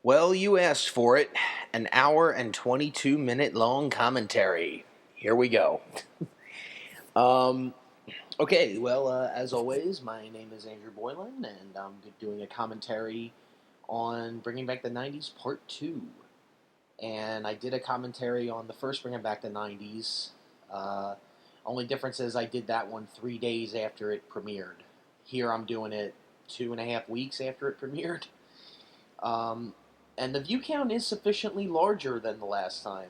Well, you asked for it. An hour and 22-minute long commentary. Here we go. Um, okay, well, as always, my name is Andrew Boylan, and I'm doing a commentary on Bringing Back the 90s Part 2. And I did a commentary on the first Bringing Back the 90s. Uh, Only difference is I did that one 3 days after it premiered. Here I'm doing it 2.5 weeks after it premiered. Um, and the view count is sufficiently larger than the last time.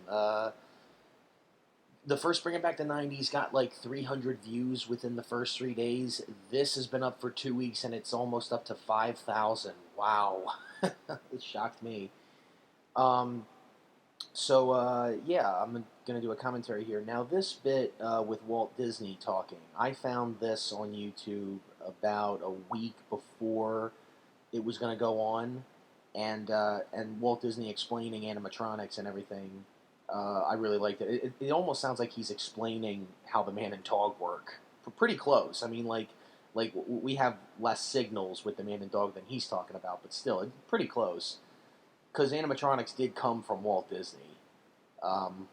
The first Bringing Back the 90s got like 300 views within the first 3 days. This has been up for 2 weeks and it's almost up to 5,000. Wow. It shocked me. Um, yeah, I'm going to do a commentary here. Now, this bit with Walt Disney talking, I found this on YouTube about a week before it was going to go on, and Walt Disney explaining animatronics and everything. I really liked it. It almost sounds like he's explaining how the man and dog work. Pretty close. I mean, like we have less signals with the man and dog than he's talking about, but still, it's pretty close. Because animatronics did come from Walt Disney. Um,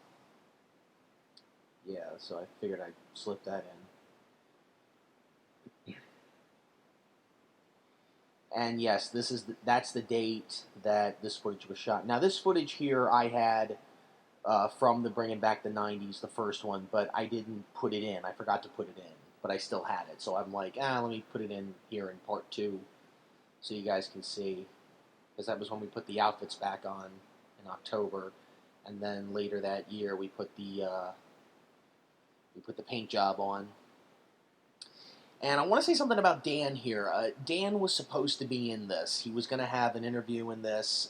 yeah, so I figured I'd slip that in. And yes, that's the date that this footage was shot. Now, this footage here I had from the Bringing Back the 90s, the first one, but I didn't put it in. I forgot to put it in, but I still had it. So I'm like, let me put it in here in part 2 so you guys can see. Because that was when we put the outfits back on in October. And then later that year we put the paint job on. And I want to say something about Dan here. Dan was supposed to be in this. He was going to have an interview in this.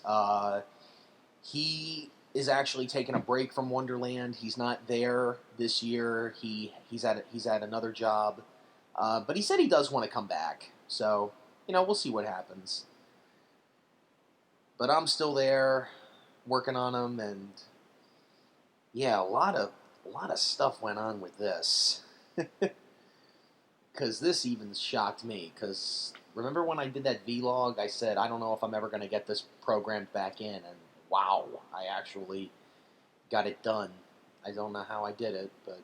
He is actually taking a break from Wonderland. He's not there this year. He's at another job. But he said he does want to come back. So, we'll see what happens. But I'm still there working on them, and yeah, a lot of stuff went on with this. Because this even shocked me. Because remember when I did that vlog, I said, I don't know if I'm ever going to get this programmed back in. And wow, I actually got it done. I don't know how I did it, but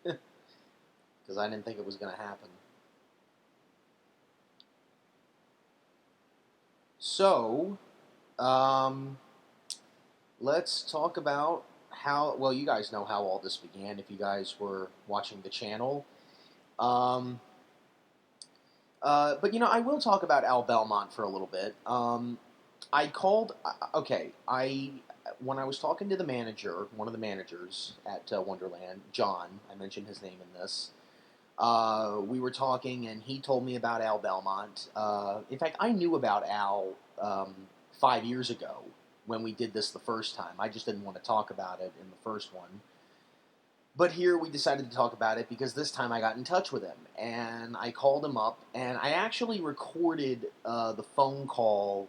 because I didn't think it was going to happen. So, let's talk about how, well, you guys know how all this began if you guys were watching the channel. But I will talk about Al Belmont for a little bit. I called. Okay, when I was talking to the manager, one of the managers at Wonderland, John. I mentioned his name in this. We were talking, and he told me about Al Belmont. In fact, I knew about Al 5 years ago when we did this the first time. I just didn't want to talk about it in the first one. But here we decided to talk about it because this time I got in touch with him, and I called him up, and I actually recorded the phone call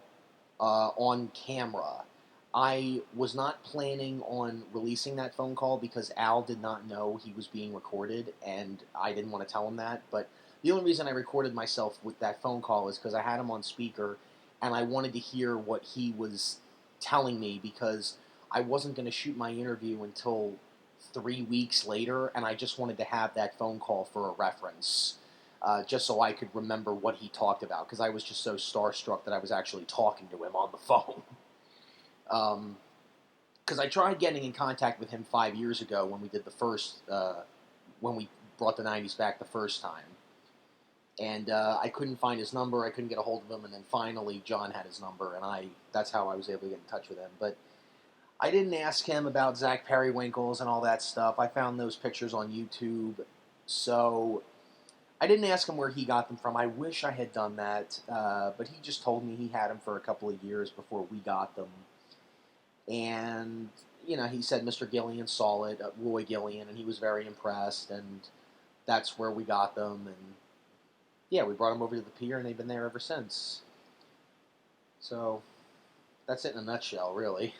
on camera. I was not planning on releasing that phone call because Al did not know he was being recorded, and I didn't want to tell him that. But the only reason I recorded myself with that phone call is because I had him on speaker, and I wanted to hear what he was telling me because I wasn't going to shoot my interview until 3 weeks later, and I just wanted to have that phone call for a reference. Just so I could remember what he talked about, because I was just so starstruck that I was actually talking to him on the phone. Because I tried getting in contact with him 5 years ago when we did when we brought the 90s back the first time. And I couldn't find his number, I couldn't get a hold of him, and then finally John had his number, and that's how I was able to get in touch with him. But I didn't ask him about Zach Periwinkles and all that stuff. I found those pictures on YouTube, so I didn't ask him where he got them from. I wish I had done that, but he just told me he had them for a couple of years before we got them. And, he said Mr. Gillian saw it, Roy Gillian, and he was very impressed, and that's where we got them. And, yeah, we brought them over to the pier, and they've been there ever since. So, that's it in a nutshell, really.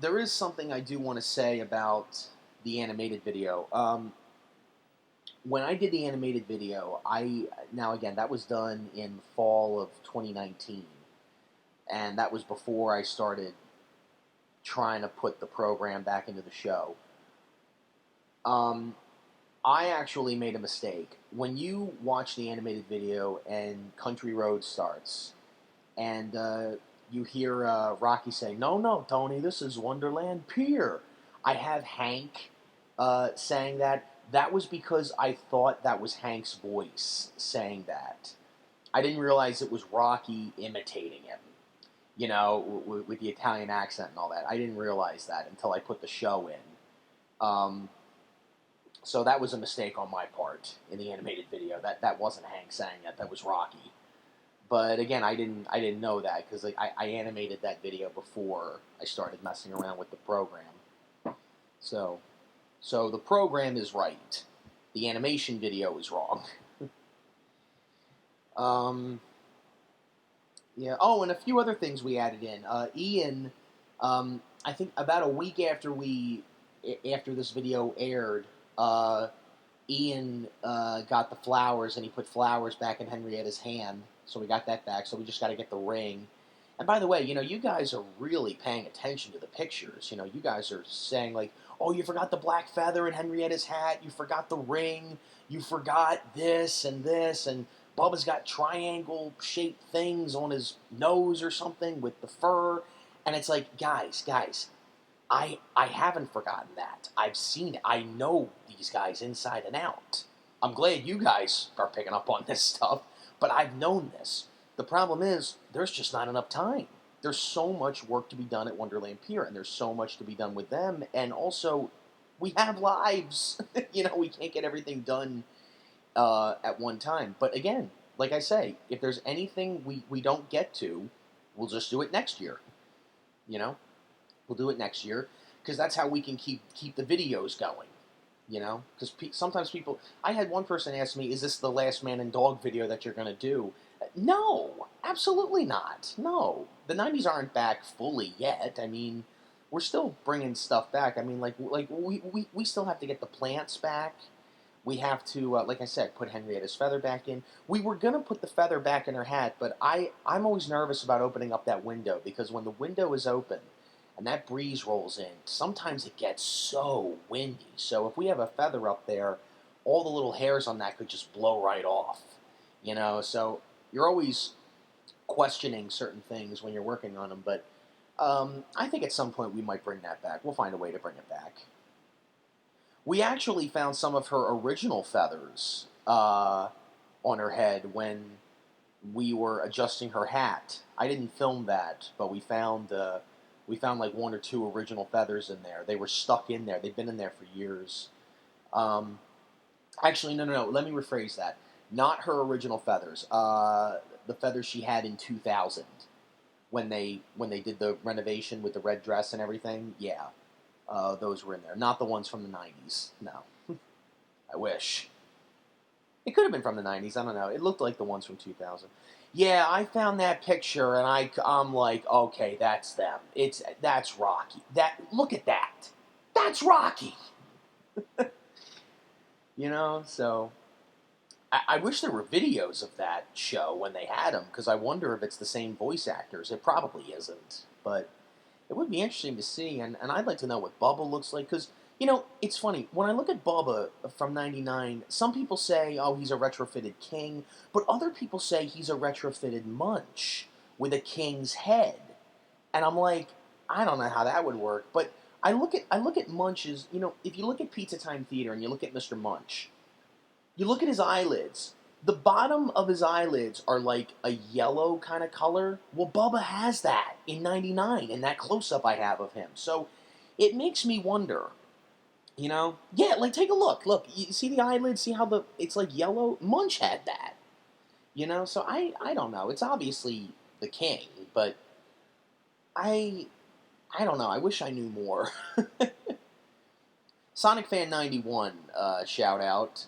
There is something I do want to say about the animated video. when I did the animated video, now again that was done in fall of 2019, and that was before I started trying to put the program back into the show. Um, I actually made a mistake. When you watch the animated video and Country Road starts, and you hear Rocky say, "No, no, Tony, this is Wonderland Pier." I have Hank saying that. That was because I thought that was Hank's voice saying that. I didn't realize it was Rocky imitating him, with the Italian accent and all that. I didn't realize that until I put the show in. So that was a mistake on my part in the animated video. That wasn't Hank saying that. That was Rocky. But again, I didn't know that because I animated that video before I started messing around with the program. So the program is right. The animation video is wrong. Yeah. Oh, and a few other things we added in. Ian, I think about a week after this video aired, Ian got the flowers and he put flowers back in Henrietta's hand. So we got that back. So we just got to get the ring. And by the way, you guys are really paying attention to the pictures. You guys are saying like, "Oh, you forgot the black feather in Henrietta's hat. You forgot the ring. You forgot this and this." And Bubba's got triangle-shaped things on his nose or something with the fur. And it's like, guys, I haven't forgotten that. I've seen it. I know these guys inside and out. I'm glad you guys are picking up on this stuff, but I've known this. The problem is, there's just not enough time. There's so much work to be done at Wonderland Pier, and there's so much to be done with them, and also, we have lives. We can't get everything done at one time. But again, like I say, if there's anything we don't get to, we'll just do it next year. We'll do it next year, because that's how we can keep the videos going. Because sometimes people... I had one person ask me, "Is this the Last Man and Dog video that you're going to do?" No, absolutely not. No, the 90s aren't back fully yet. I mean, we're still bringing stuff back. I mean, like we still have to get the plants back. We have to, like I said, put Henrietta's feather back in. We were going to put the feather back in her hat, but I'm always nervous about opening up that window, because when the window is open and that breeze rolls in, sometimes it gets so windy. So if we have a feather up there, all the little hairs on that could just blow right off. So you're always questioning certain things when you're working on them, but I think at some point we might bring that back. We'll find a way to bring it back. We actually found some of her original feathers on her head when we were adjusting her hat. I didn't film that, but we found like one or two original feathers in there. They were stuck in there. They've been in there for years. Actually, no. Let me rephrase that. Not her original feathers. The feathers she had in 2000 when they did the renovation with the red dress and everything. Yeah, those were in there. Not the ones from the 90s. No. I wish. It could have been from the 90s. I don't know. It looked like the ones from 2000. Yeah, I found that picture and I'm like, okay, that's them. That's Rocky. Look at that. That's Rocky. So I wish there were videos of that show when they had them, because I wonder if it's the same voice actors. It probably isn't, but it would be interesting to see, and I'd like to know what Bubba looks like, because, it's funny, when I look at Bubba from 99, some people say, oh, he's a retrofitted king, but other people say he's a retrofitted Munch with a king's head, and I'm like, I don't know how that would work, but I look at Munch's, if you look at Pizza Time Theater and you look at Mr. Munch, you look at his eyelids. The bottom of his eyelids are like a yellow kind of color. Well, Bubba has that in 99 in that close-up I have of him. So it makes me wonder, Yeah, like take a look. Look, you see the eyelids? See how it's like yellow? Munch had that. So I don't know. It's obviously the king, but I don't know. I wish I knew more. Sonic Fan 91, shout out.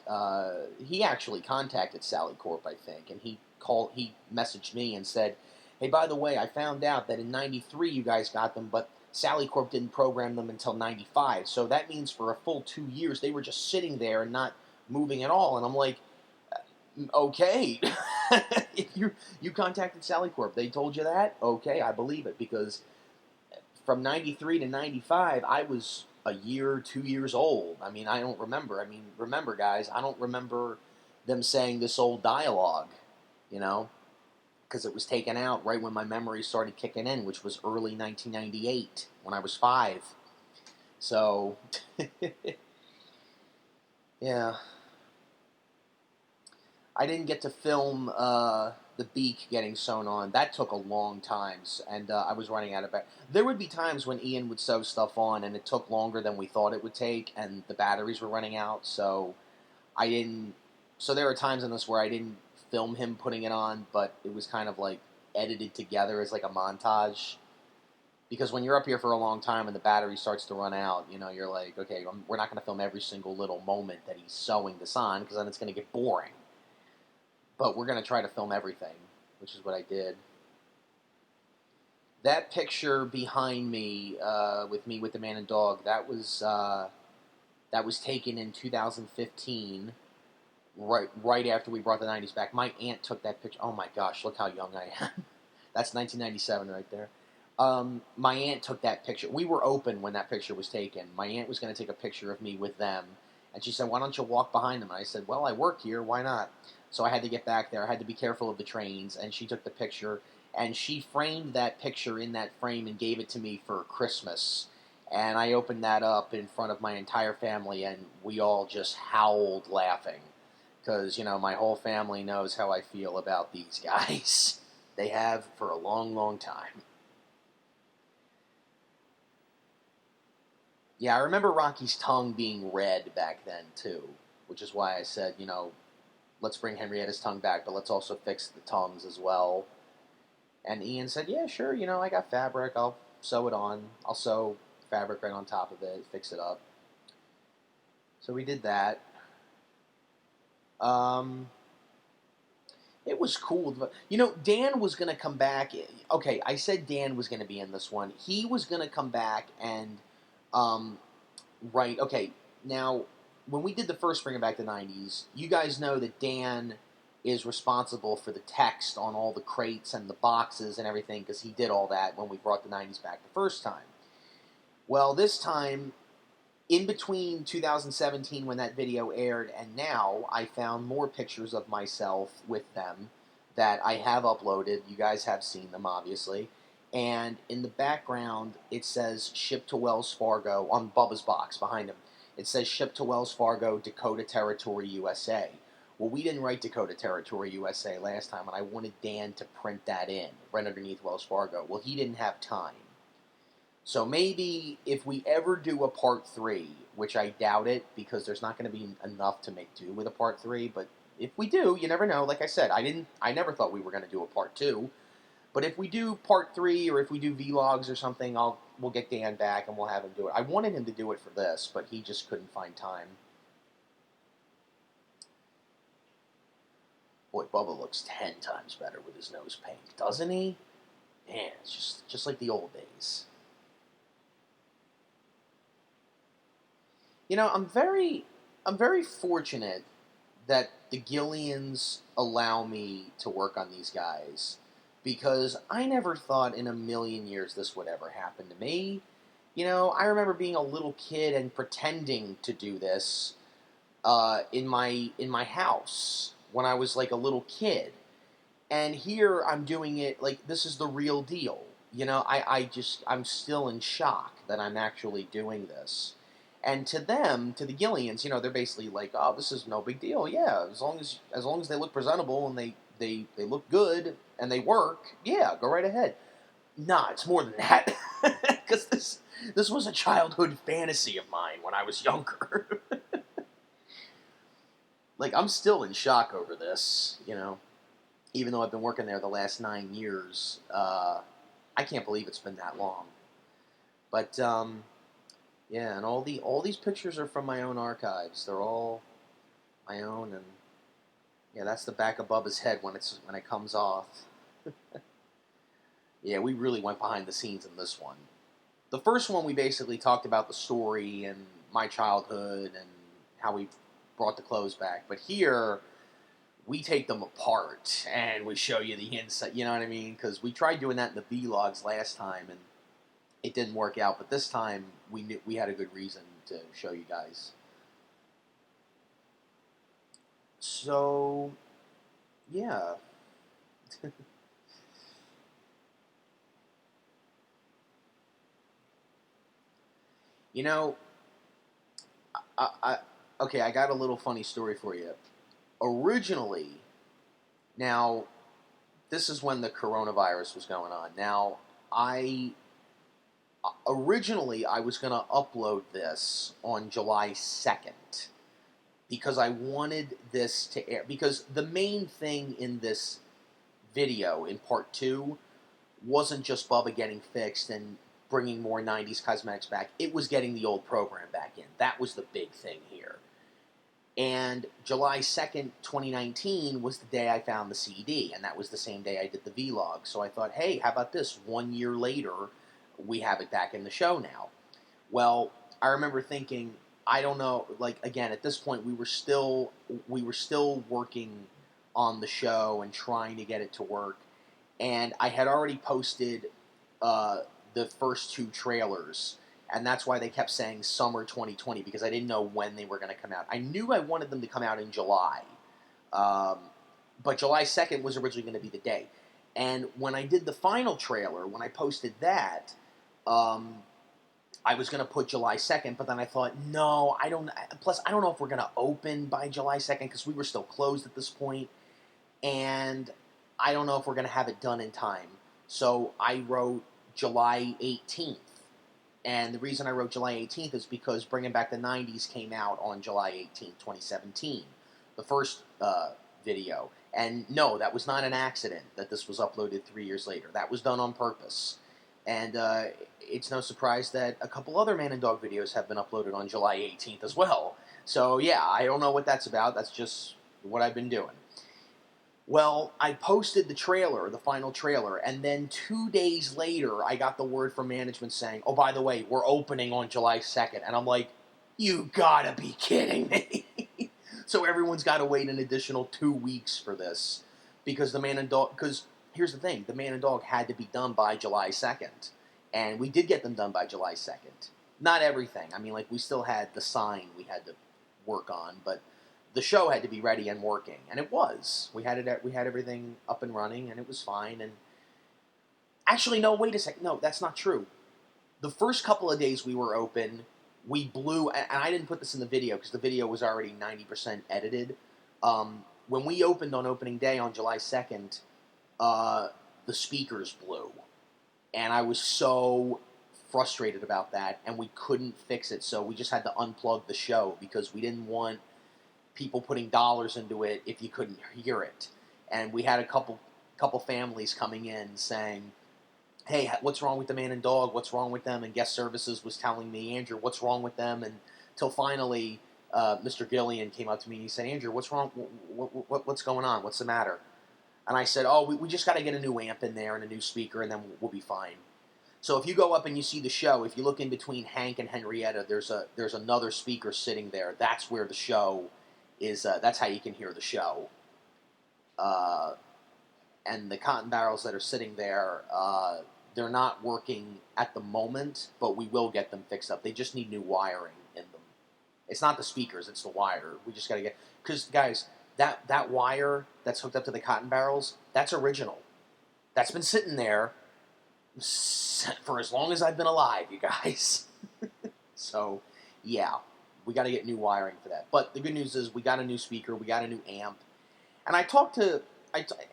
He actually contacted Sally Corp, I think, and he messaged me and said, "Hey, by the way, I found out that in '93 you guys got them, but Sally Corp didn't program them until '95. So that means for a full 2 years they were just sitting there and not moving at all. And I'm like, okay, if you contacted Sally Corp, they told you that? Okay, I believe it, because from 93 to 95, I was a year, 2 years old. I mean, I don't remember. I mean, remember, guys, I don't remember them saying this old dialogue, you know, because it was taken out right when my memory started kicking in, which was early 1998 when I was 5. So, yeah. I didn't get to film the beak getting sewn on. That took a long time, and I was running out of battery. There would be times when Ian would sew stuff on, and it took longer than we thought it would take, and the batteries were running out, so I didn't... So there are times in this where I didn't film him putting it on, but it was kind of like edited together as like a montage. Because when you're up here for a long time and the battery starts to run out, you know, you're like, okay, we're not going to film every single little moment that he's sewing this on, because then it's going to get boring. But we're going to try to film everything, which is what I did. That picture behind me, with the man and dog, that was taken in 2015, right after we brought the 90s back. My aunt took that picture. Oh my gosh, look how young I am. That's 1997 right there. My aunt took that picture. We were open when that picture was taken. My aunt was going to take a picture of me with them, and she said, "Why don't you walk behind them?" And I said, "Well, I work here. Why not?" So I had to get back there. I had to be careful of the trains, and she took the picture, and she framed that picture in that frame and gave it to me for Christmas. And I opened that up in front of my entire family, and we all just howled laughing. Because, you know, my whole family knows how I feel about these guys. They have for a long, long time. Yeah, I remember Rocky's tongue being red back then, too. Which is why I said, you know, let's bring Henrietta's tongue back, but let's also fix the tongues as well. And Ian said, yeah, sure, you know, I got fabric. I'll sew it on. I'll sew fabric right on top of it, fix it up. So we did that. Um, it was cool. You know, Dan was going to come back. Okay, I said Dan was going to be in this one. He was going to come back and write. Okay, now, when we did the first Bring It Back to the 90s, you guys know that Dan is responsible for the text on all the crates and the boxes and everything, because he did all that when we brought the 90s back the first time. Well, this time, in between 2017 when that video aired and now, I found more pictures of myself with them that I have uploaded. You guys have seen them, obviously. And in the background, it says "Ship to Wells Fargo" on Bubba's box behind him. It says "Ship to Wells Fargo, Dakota Territory, USA." Well, we didn't write Dakota Territory, USA last time, and I wanted Dan to print that in, right underneath Wells Fargo. Well, he didn't have time. So maybe if we ever do a part 3, which I doubt it, because there's not going to be enough to make do with a part 3, but if we do, you never know. Like I said, I never thought we were going to do a part 2. But if we do part 3, or if we do vlogs or something, we'll get Dan back and we'll have him do it. I wanted him to do it for this, but he just couldn't find time. Boy, Bubba looks 10 times better with his nose paint, doesn't he? Man, it's just like the old days. You know, I'm very fortunate that the Gillians allow me to work on these guys, because I never thought in a million years this would ever happen to me. You know, I remember being a little kid and pretending to do this in my house when I was like a little kid, and here I'm doing it like this is the real deal. You know, I'm still in shock that I'm actually doing this. And to them, to the Gillians, you know, they're basically like, "Oh, this is no big deal. Yeah, as long as they look presentable and they look good and they work, yeah, go right ahead." Nah, it's more than that. Because this was a childhood fantasy of mine when I was younger. Like, I'm still in shock over this, you know. Even though I've been working there the last 9 years, I can't believe it's been that long. But yeah, and all these pictures are from my own archives. They're all my own, and yeah, that's the back of Bubba's head when it comes off. Yeah, we really went behind the scenes in this one. The first one, we basically talked about the story and my childhood and how we brought the clothes back. But here, we take them apart and we show you the inside. You know what I mean? Because we tried doing that in the vlogs last time and it didn't work out. But this time we had a good reason to show you guys. So, yeah. You know, okay, I got a little funny story for you. Originally, now, this is when the coronavirus was going on. Now, originally I was going to upload this on July 2nd because I wanted this to air. Because the main thing in this video, in part 2, wasn't just Bubba getting fixed and bringing more 90s cosmetics back. It was getting the old program back in. That was the big thing here. And July 2nd, 2019 was the day I found the CD, and that was the same day I did the vlog. So I thought, hey, how about this? 1 year later, we have it back in the show now. Well, I remember thinking, I don't know, like, again, at this point, we were still working on the show and trying to get it to work. And I had already posted the first 2 trailers, and that's why they kept saying summer 2020, because I didn't know when they were going to come out. I knew I wanted them to come out in July, but July 2nd was originally going to be the day. And when I did the final trailer, when I posted that, I was going to put July 2nd, but then I thought, no, plus I don't know if we're going to open by July 2nd, because we were still closed at this point, and I don't know if we're going to have it done in time. So I wrote July 18th. And the reason I wrote July 18th is because Bringing Back the 90s came out on July 18th, 2017. The first video. And no, that was not an accident that this was uploaded 3 years later. That was done on purpose. And it's no surprise that a couple other Man and Dog videos have been uploaded on July 18th as well. So yeah, I don't know what that's about. That's just what I've been doing. Well, I posted the trailer, the final trailer, and then 2 days later, I got the word from management saying, oh, by the way, we're opening on July 2nd. And I'm like, you gotta be kidding me. So everyone's got to wait an additional 2 weeks for this. Because because here's the thing, the Man and Dog had to be done by July 2nd. And we did get them done by July 2nd. Not everything. I mean, like, we still had the sign we had to work on, but the show had to be ready and working, and it was. We had everything up and running, and it was fine. And actually, no, wait a second. No, that's not true. The first couple of days we were open, we blew, and I didn't put this in the video because the video was already 90% edited. When we opened on opening day on July 2nd, the speakers blew, and I was so frustrated about that, and we couldn't fix it, so we just had to unplug the show because we didn't want people putting dollars into it if you couldn't hear it. And we had a couple families coming in saying, hey, what's wrong with the Man and Dog? What's wrong with them? And guest services was telling me, Andrew, what's wrong with them? And till finally, Mr. Gillian came up to me and he said, Andrew, what's wrong? What's going on? What's the matter? And I said, oh, we just got to get a new amp in there and a new speaker, and then we'll be fine. So if you go up and you see the show, if you look in between Hank and Henrietta, there's another speaker sitting there. That's where the show is. That's how you can hear the show. And the cotton barrels that are sitting there, they're not working at the moment, but we will get them fixed up. They just need new wiring in them. It's not the speakers, it's the wire. We just got to get... Because, guys, that wire that's hooked up to the cotton barrels, that's original. That's been sitting there for as long as I've been alive, you guys. So, yeah. We got to get new wiring for that. But the good news is we got a new speaker, we got a new amp. And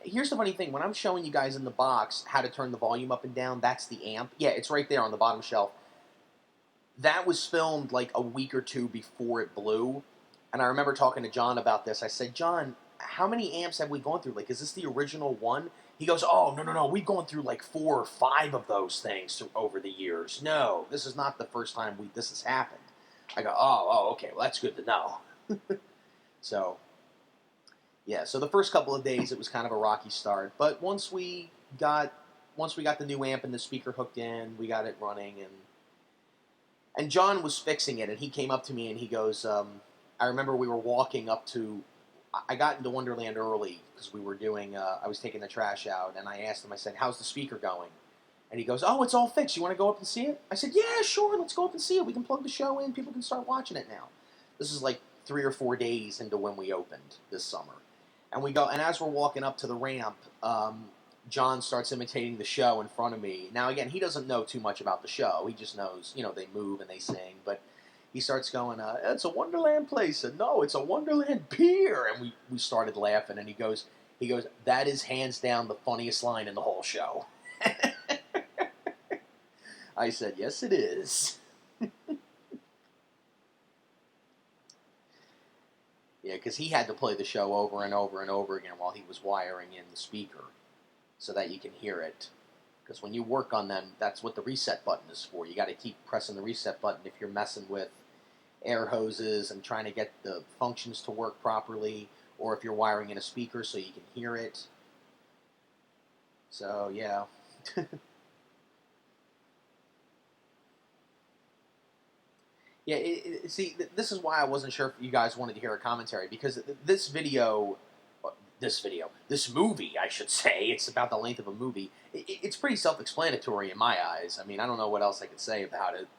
here's the funny thing. When I'm showing you guys in the box how to turn the volume up and down, that's the amp. Yeah, it's right there on the bottom shelf. That was filmed like a week or 2 before it blew. And I remember talking to John about this. I said, John, how many amps have we gone through? Like, is this the original one? He goes, oh, no. We've gone through like 4 or 5 of those things over the years. No, this is not the first time this has happened. I go, oh, okay, well, that's good to know. So, yeah, so the first couple of days, it was kind of a rocky start. But once we got the new amp and the speaker hooked in, we got it running, and John was fixing it, and he came up to me, and he goes, I remember we were walking up to. I got into Wonderland early because we were doing. I was taking the trash out, and I asked him. I said, "How's the speaker going?" And he goes, "Oh, it's all fixed. You want to go up and see it?" I said, "Yeah, sure. Let's go up and see it. We can plug the show in. People can start watching it now." This is like 3 or 4 days into when we opened this summer, and we go. And as we're walking up to the ramp, John starts imitating the show in front of me. Now, again, he doesn't know too much about the show. He just knows, they move and they sing. But he starts going, "It's a Wonderland place." And no, it's a Wonderland pier. And we started laughing. And he goes, "That is hands down the funniest line in the whole show." I said, "Yes, it is." Yeah, because he had to play the show over and over and over again while he was wiring in the speaker so that you can hear it. Because when you work on them, that's what the reset button is for. You got to keep pressing the reset button if you're messing with air hoses and trying to get the functions to work properly, or if you're wiring in a speaker so you can hear it. So, yeah. Yeah, see, this is why I wasn't sure if you guys wanted to hear a commentary, because this movie, I should say, it's about the length of a movie. It's pretty self-explanatory in my eyes. I mean, I don't know what else I could say about it.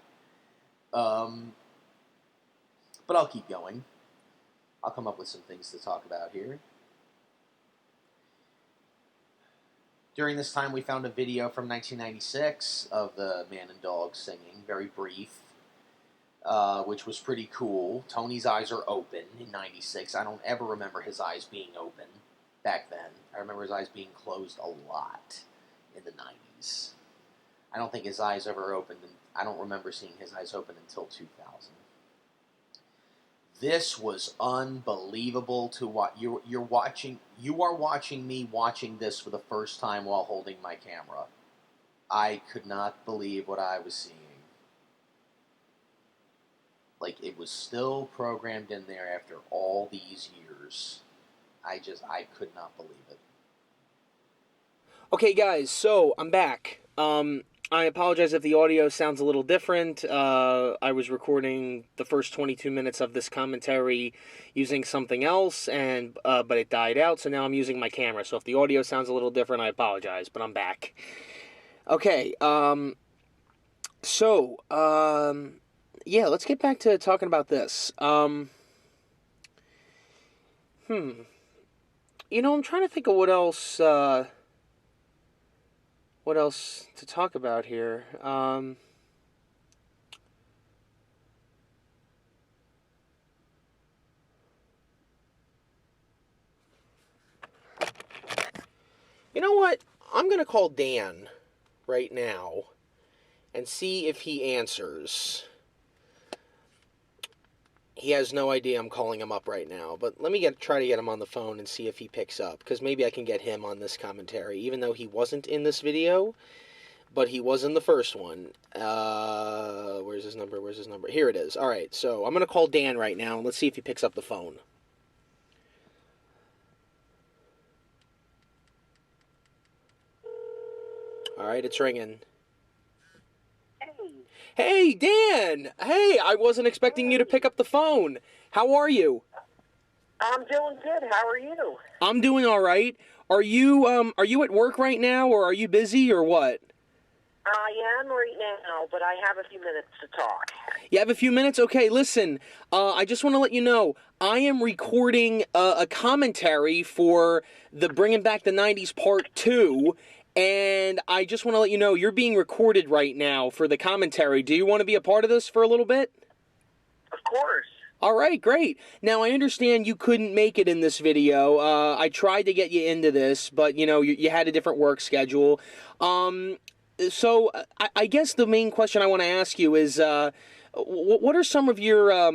But I'll keep going. I'll come up with some things to talk about here. During this time, we found a video from 1996 of the man and dog singing, very brief. Which was pretty cool. Tony's eyes are open in 96. I don't ever remember his eyes being open back then. I remember his eyes being closed a lot in the 90s. I don't think his eyes ever opened, and I don't remember seeing his eyes open until 2000. This was unbelievable to watch. You are watching me watching this for the first time while holding my camera. I could not believe what I was seeing. Like, it was still programmed in there after all these years. I could not believe it. Okay, guys, so I'm back. I apologize if the audio sounds a little different. I was recording the first 22 minutes of this commentary using something else, but it died out, so now I'm using my camera. So if the audio sounds a little different, I apologize, but I'm back. Okay, yeah, let's get back to talking about this. I'm trying to think of what else to talk about here. You know what? I'm going to call Dan right now and see if he answers. He has no idea I'm calling him up right now, but let me try to get him on the phone and see if he picks up, because maybe I can get him on this commentary, even though he wasn't in this video, but he was in the first one. Where's his number? Here it is. All right, so I'm going to call Dan right now, and let's see if he picks up the phone. All right, it's ringing. Hey, Dan! Hey, I wasn't expecting you to pick up the phone. How are you? I'm doing good. How are you? I'm doing all right. Are you at work right now, or are you busy, or what? I am right now, but I have a few minutes to talk. You have a few minutes? Okay, listen, I just want to let you know, I am recording a commentary for the Bringing Back the 90s Part 2, and I just want to let you know, you're being recorded right now for the commentary. Do you want to be a part of this for a little bit? Of course. All right, great. Now, I understand you couldn't make it in this video. I tried to get you into this, but, you had a different work schedule. So, I guess the main question I want to ask you is, what are some of your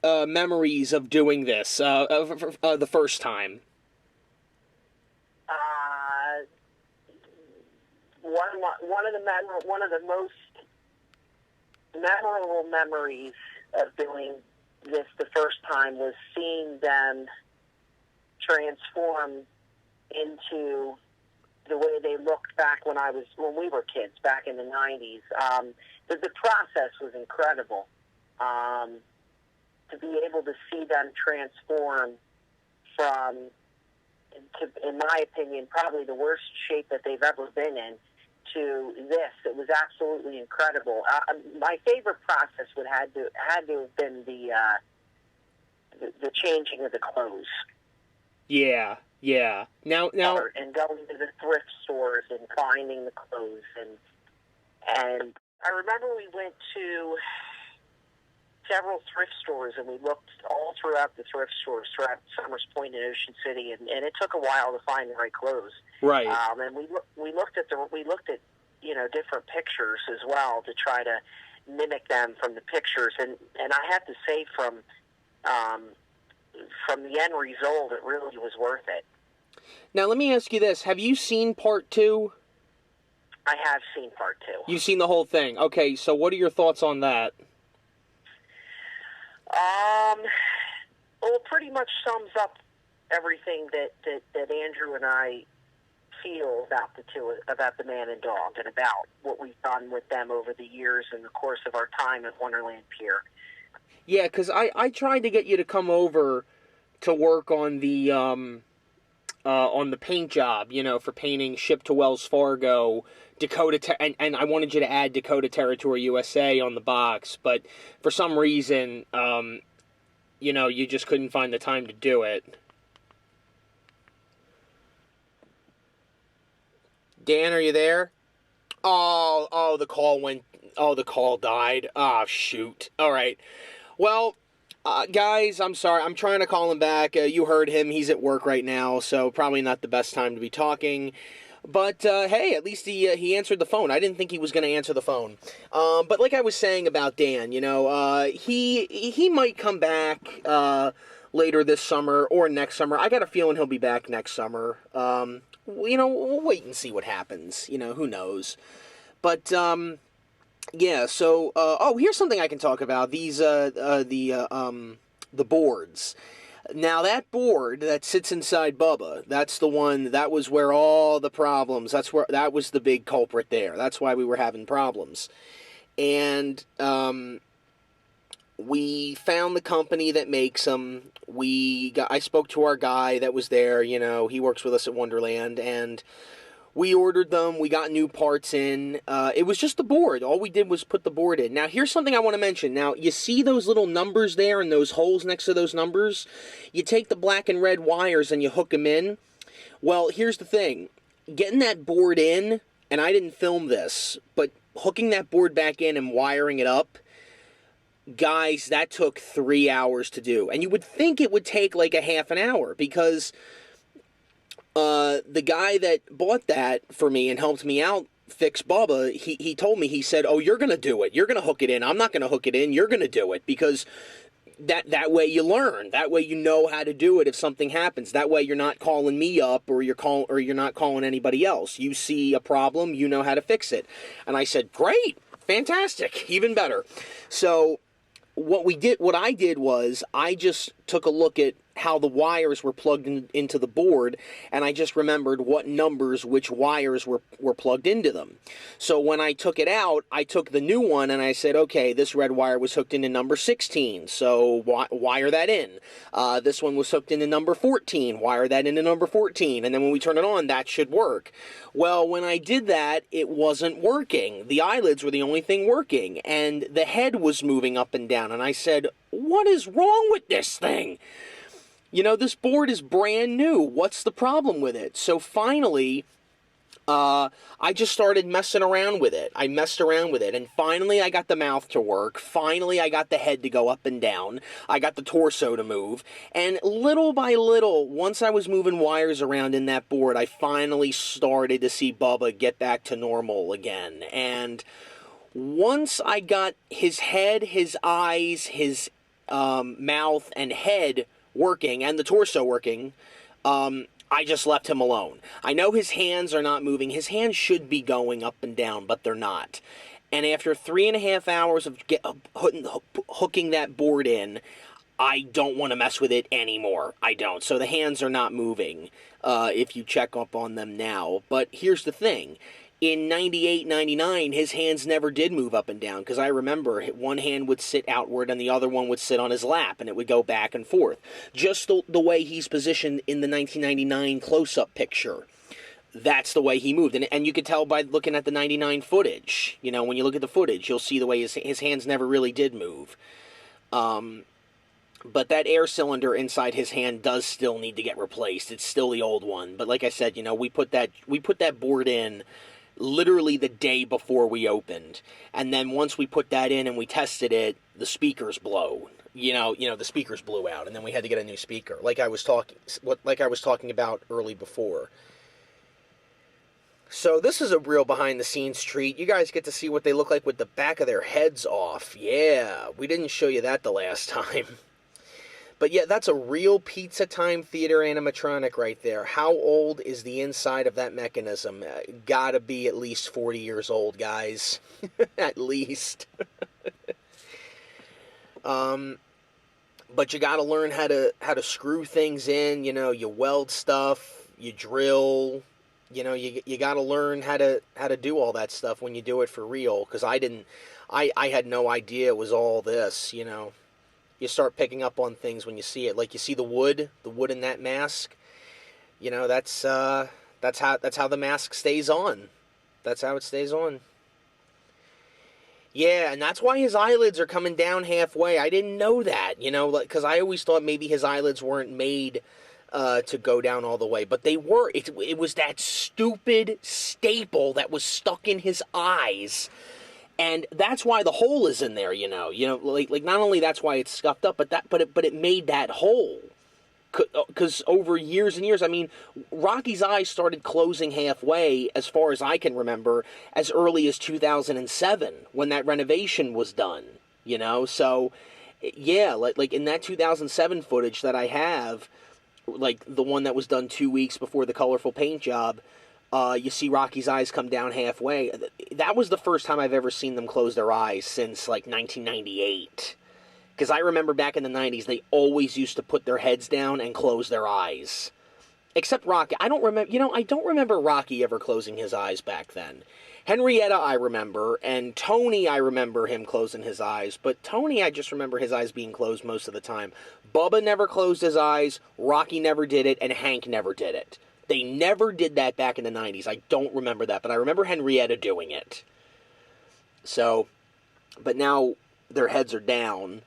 memories of doing this the first time? One of the most memorable memories of doing this the first time was seeing them transform into the way they looked back when we were kids back in the 90s. The process was incredible. to be able to see them transform from, in my opinion, probably the worst shape that they've ever been in, to this. It was absolutely incredible. My favorite process had to have been the changing of the clothes. Yeah. Now, and going to the thrift stores and finding the clothes, and I remember we went to several thrift stores, and we looked all throughout the thrift stores throughout Summers Point and Ocean City, and it took a while to find the right clothes. Right. And we looked at different pictures as well to try to mimic them from the pictures, and I have to say from the end result, it really was worth it. Now, let me ask you this. Have you seen part 2? I have seen part 2. You've seen the whole thing. Okay, so what are your thoughts on that? Well, it pretty much sums up everything that Andrew and I feel about the Man and Dog, and about what we've done with them over the years in the course of our time at Wonderland Pier. Yeah, because I tried to get you to come over to work on the paint job, for painting Ship to Wells Fargo, Dakota, and I wanted you to add Dakota Territory USA on the box, but for some reason, you just couldn't find the time to do it. Dan, are you there? Oh, the call died. Oh, shoot. All right. Well, guys, I'm sorry. I'm trying to call him back. You heard him. He's at work right now, so probably not the best time to be talking. But, hey, at least he answered the phone. I didn't think he was going to answer the phone. But like I was saying about Dan, he might come back later this summer or next summer. I got a feeling he'll be back next summer. We'll wait and see what happens. Who knows. But, yeah, so, here's something I can talk about. These, the boards. Now, that board that sits inside Bubba, that was where all the problems, that was the big culprit there. That's why we were having problems. And, we found the company that makes them. I spoke to our guy that was there, he works with us at Wonderland, and we ordered them. We got new parts in. It was just the board. All we did was put the board in. Now, here's something I want to mention. Now, you see those little numbers there and those holes next to those numbers? You take the black and red wires and you hook them in. Well, here's the thing. Getting that board in, and I didn't film this, but hooking that board back in and wiring it up, guys, that took 3 hours to do. And you would think it would take like a half an hour, because the guy that bought that for me and helped me out fix Bubba, he told me, he said, "Oh, you're going to do it. You're going to hook it in. I'm not going to hook it in. You're going to do it, because that way you learn. That way you know how to do it if something happens. That way you're not calling me up, or you're not calling anybody else. You see a problem, you know how to fix it." And I said, "Great, fantastic, even better." So what I did was I just took a look at how the wires were plugged into the board, and I just remembered what numbers which wires were plugged into them. So when I took it out, I took the new one and I said, okay, this red wire was hooked into number 16, so wire that in. This one was hooked into number 14, wire that into number 14, and then when we turn it on, that should work. Well, when I did that, it wasn't working. The eyelids were the only thing working, and the head was moving up and down, and I said, what is wrong with this thing? This board is brand new. What's the problem with it? So finally, I just started messing around with it. I messed around with it, and finally I got the mouth to work. Finally I got the head to go up and down. I got the torso to move. And little by little, once I was moving wires around in that board, I finally started to see Bubba get back to normal again. And once I got his head, his eyes, his mouth, and head working, and the torso working, I just left him alone. I know his hands are not moving. His hands should be going up and down, but they're not. And after 3.5 hours of hooking that board in, I don't want to mess with it anymore. I don't. So the hands are not moving if you check up on them now. But here's the thing. in 98, 99, his hands never did move up and down, because I remember one hand would sit outward and the other one would sit on his lap, and it would go back and forth. Just the way he's positioned in the 1999 close-up picture. That's the way he moved. And you could tell by looking at the 99 footage. You know, when you look at the footage, you'll see the way his hands never really did move. But that air cylinder inside his hand does still need to get replaced. It's still the old one. But like I said, you know, we put that board in literally the day before we opened. And then once we put that in and we tested it, the speakers blow. You know, the speakers blew out, and then we had to get a new speaker. Like I was talking about early before. So this is a real behind-the-scenes treat. You guys get to see what they look like with the back of their heads off. Yeah, we didn't show you that the last time. But yeah, that's a real Pizza Time Theater animatronic right there. How old is the inside of that mechanism? Gotta be at least 40 years old, guys. At least. But you gotta learn how to screw things in. You know, you weld stuff, you drill. You know, you got to learn how to do all that stuff when you do it for real. Because I had no idea it was all this. You know, you start picking up on things when you see it. Like you see the wood in that mask. You know, that's how the mask stays on. That's how it stays on. Yeah, and that's why his eyelids are coming down halfway. I didn't know that. You know, because I always thought maybe his eyelids weren't made to go down all the way, but they were. It was that stupid staple that was stuck in his eyes, and that's why the hole is in there. You know, like not only that's why it's scuffed up, but it made that hole. Because over years and years, I mean, Rocky's eyes started closing halfway, as far as I can remember, as early as 2007 when that renovation was done. You know, so yeah, like in that 2007 footage that I have. Like the one that was done 2 weeks before the colorful paint job, you see Rocky's eyes come down halfway. That was the first time I've ever seen them close their eyes since like 1998. Because I remember back in the 90s, they always used to put their heads down and close their eyes. Except Rocky. I don't remember Rocky ever closing his eyes back then. Henrietta, I remember, and Tony, I remember him closing his eyes, but Tony, I just remember his eyes being closed most of the time. Bubba never closed his eyes, Rocky never did it, and Hank never did it. They never did that back in the 90s. I don't remember that, but I remember Henrietta doing it. So, but now their heads are down,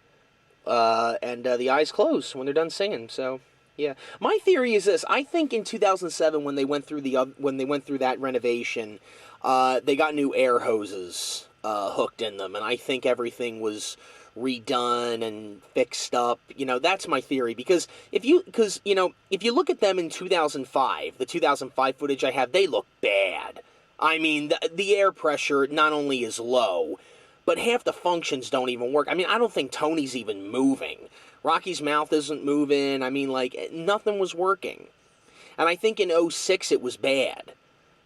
and the eyes close when they're done singing, so... Yeah, my theory is this. I think in 2007, when they went through that renovation, they got new air hoses hooked in them, and I think everything was redone and fixed up. You know, that's my theory. Because if you look at them in 2005, the 2005 footage I have, they look bad. I mean, the air pressure not only is low, but half the functions don't even work. I mean, I don't think Tony's even moving. Rocky's mouth isn't moving. I mean, like, nothing was working. And I think in 06 it was bad.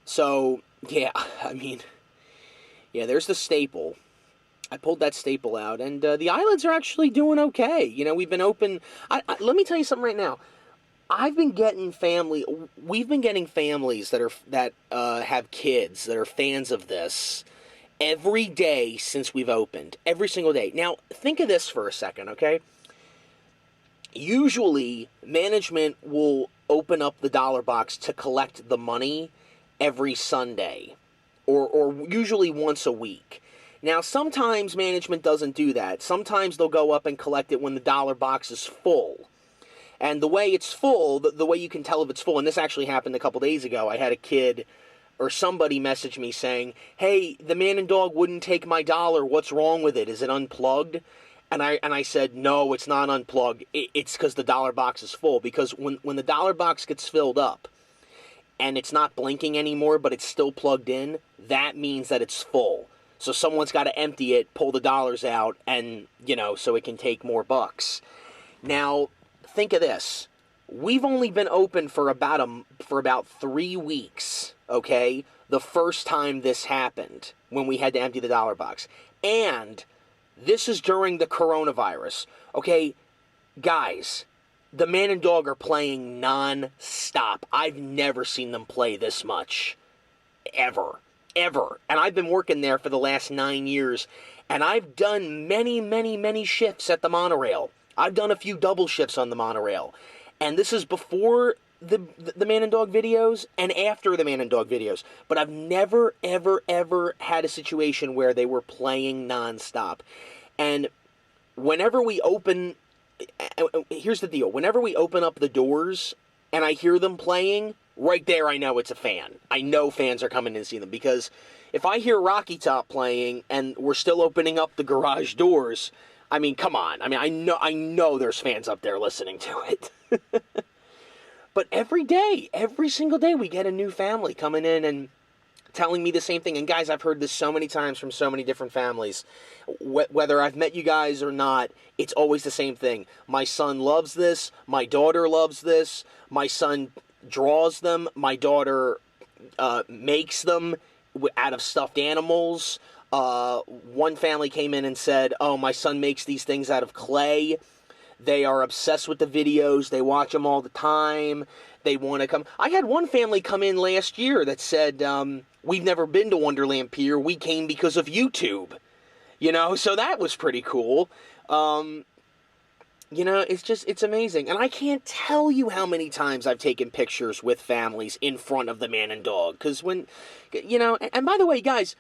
So, yeah, I mean, yeah, there's the staple. I pulled that staple out, and the eyelids are actually doing okay. You know, we've been open. Let me tell you something right now. We've been getting families that have kids that are fans of this every day since we've opened. Every single day. Now, think of this for a second, okay? Usually, management will open up the dollar box to collect the money every Sunday, or usually once a week. Now, sometimes management doesn't do that. Sometimes they'll go up and collect it when the dollar box is full. And the way it's full, the way you can tell if it's full, and this actually happened a couple days ago. I had a kid or somebody message me saying, "Hey, the man and dog wouldn't take my dollar. What's wrong with it? Is it unplugged?" And I said, no, it's not unplugged. It's because the dollar box is full. Because when the dollar box gets filled up and it's not blinking anymore, but it's still plugged in, that means that it's full. So someone's got to empty it, pull the dollars out, and, you know, so it can take more bucks. Now, think of this. We've only been open for about 3 weeks, okay? The first time this happened, when we had to empty the dollar box. And this is during the coronavirus. Okay, guys, the man and dog are playing non-stop. I've never seen them play this much. Ever. ever. And I've been working there for the last 9 years. And I've done many, many, many shifts at the monorail. I've done a few double shifts on the monorail. And this is before the Man and Dog videos and after the Man and Dog videos. But I've never, ever, ever had a situation where they were playing nonstop. And whenever we open... Here's the deal. Whenever we open up the doors and I hear them playing, right there I know it's a fan. I know fans are coming in to see them, because if I hear Rocky Top playing and we're still opening up the garage doors, I mean, come on. I mean, I know there's fans up there listening to it. But every day, every single day, we get a new family coming in and telling me the same thing. And guys, I've heard this so many times from so many different families. Whether I've met you guys or not, it's always the same thing. My son loves this. My daughter loves this. My son draws them. My daughter makes them out of stuffed animals. One family came in and said, oh, my son makes these things out of clay. They are obsessed with the videos. They watch them all the time. They want to come. I had one family come in last year that said, we've never been to Wonderland Pier. We came because of YouTube. You know, so that was pretty cool. You know, it's amazing. And I can't tell you how many times I've taken pictures with families in front of the Man and Dog. Because when, you know, and by the way, guys,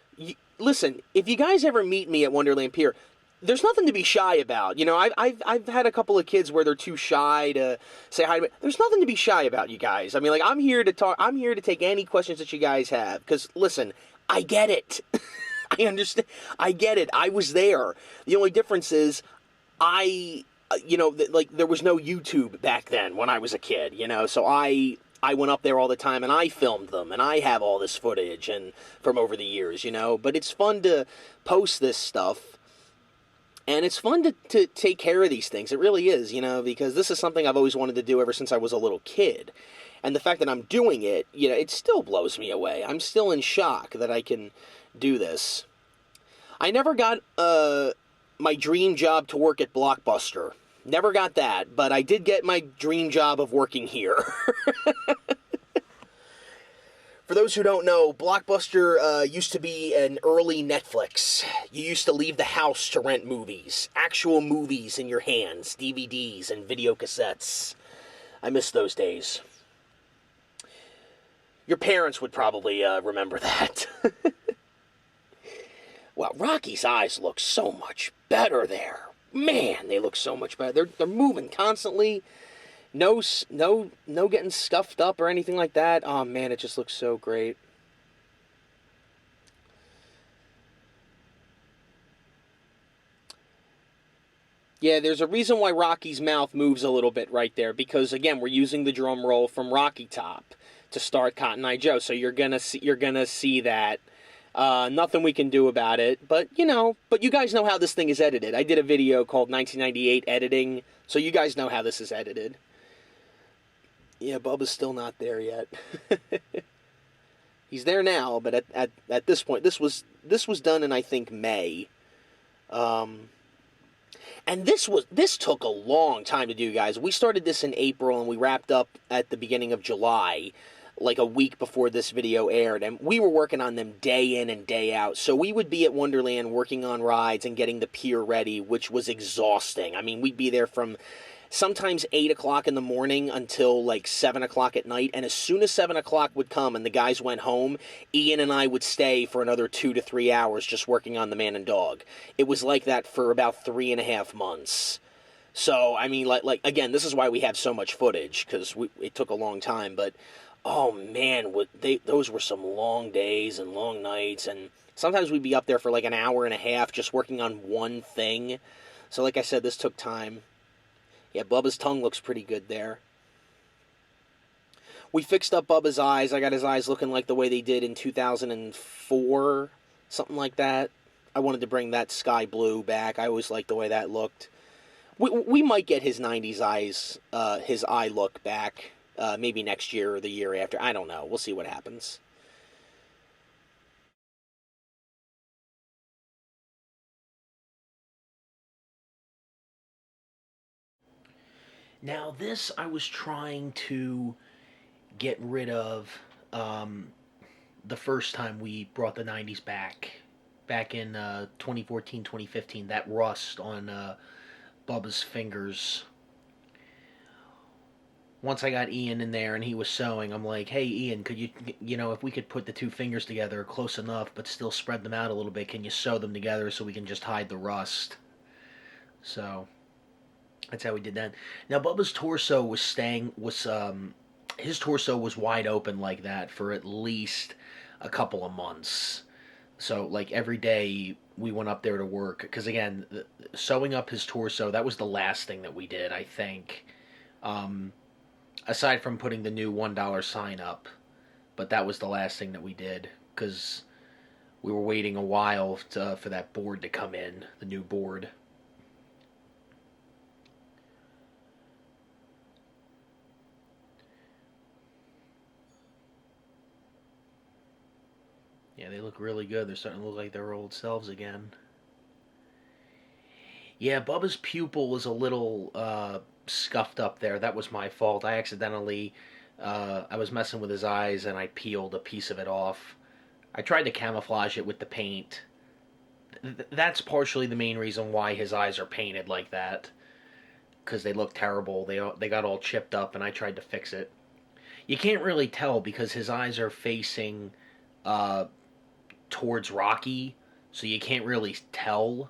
listen, if you guys ever meet me at Wonderland Pier, there's nothing to be shy about. You know, I've had a couple of kids where they're too shy to say hi to me. There's nothing to be shy about, you guys. I mean, like, I'm here to talk. I'm here to take any questions that you guys have. Because, listen, I get it. I understand. I get it. I was there. The only difference is you know, like, there was no YouTube back then when I was a kid, you know, so I went up there all the time and I filmed them and I have all this footage and from over the years, you know, but it's fun to post this stuff. And it's fun to take care of these things. It really is, you know, because this is something I've always wanted to do ever since I was a little kid. And the fact that I'm doing it, you know, it still blows me away. I'm still in shock that I can do this. I never got my dream job to work at Blockbuster. Never got that, but I did get my dream job of working here. For those who don't know, Blockbuster used to be an early Netflix. You used to leave the house to rent movies. Actual movies in your hands. DVDs and video cassettes. I miss those days. Your parents would probably remember that. Well, Rocky's eyes look so much better there. Man, they look so much better. They're moving constantly. No getting scuffed up or anything like that. Oh, man, it just looks so great. Yeah, there's a reason why Rocky's mouth moves a little bit right there. Because, again, we're using the drum roll from Rocky Top to start Cotton Eye Joe. So you're gonna see that. Nothing we can do about it. But, you know, you guys know how this thing is edited. I did a video called 1998 Editing. So you guys know how this is edited. Yeah, Bubba's still not there yet. He's there now, but at this point, this was done in, I think, May. And this took a long time to do, guys. We started this in April and we wrapped up at the beginning of July, like a week before this video aired, and we were working on them day in and day out. So we would be at Wonderland working on rides and getting the pier ready, which was exhausting. I mean, we'd be there from sometimes 8 o'clock in the morning until like 7 o'clock at night. And as soon as 7 o'clock would come and the guys went home, Ian and I would stay for another 2 to 3 hours just working on the Man and Dog. It was like that for about 3.5 months. So, I mean, like again, this is why we have so much footage, because it took a long time. But, oh man, those were some long days and long nights. And sometimes we'd be up there for like an hour and a half just working on one thing. So like I said, this took time. Yeah, Bubba's tongue looks pretty good there. We fixed up Bubba's eyes. I got his eyes looking like the way they did in 2004, something like that. I wanted to bring that sky blue back. I always liked the way that looked. We might get his 90s eyes, his eye look back, maybe next year or the year after. I don't know. We'll see what happens. Now this I was trying to get rid of the first time we brought the 90s back in 2014, 2015, that rust on Bubba's fingers. Once I got Ian in there and he was sewing, I'm like, hey, Ian, could you, if we could put the two fingers together close enough but still spread them out a little bit, can you sew them together so we can just hide the rust? So that's how we did that. Now, Bubba's torso his torso was wide open like that for at least a couple of months. So, like, every day we went up there to work. Because, again, sewing up his torso, that was the last thing that we did, I think. Aside from putting the new $1 sign up. But that was the last thing that we did. Because we were waiting a while for that board to come in, the new board. Yeah, they look really good. They're starting to look like their old selves again. Yeah, Bubba's pupil was a little scuffed up there. That was my fault. I accidentally, I was messing with his eyes and I peeled a piece of it off. I tried to camouflage it with the paint. That's partially the main reason why his eyes are painted like that. Because they look terrible. They got all chipped up and I tried to fix it. You can't really tell because his eyes are facing towards Rocky, so you can't really tell,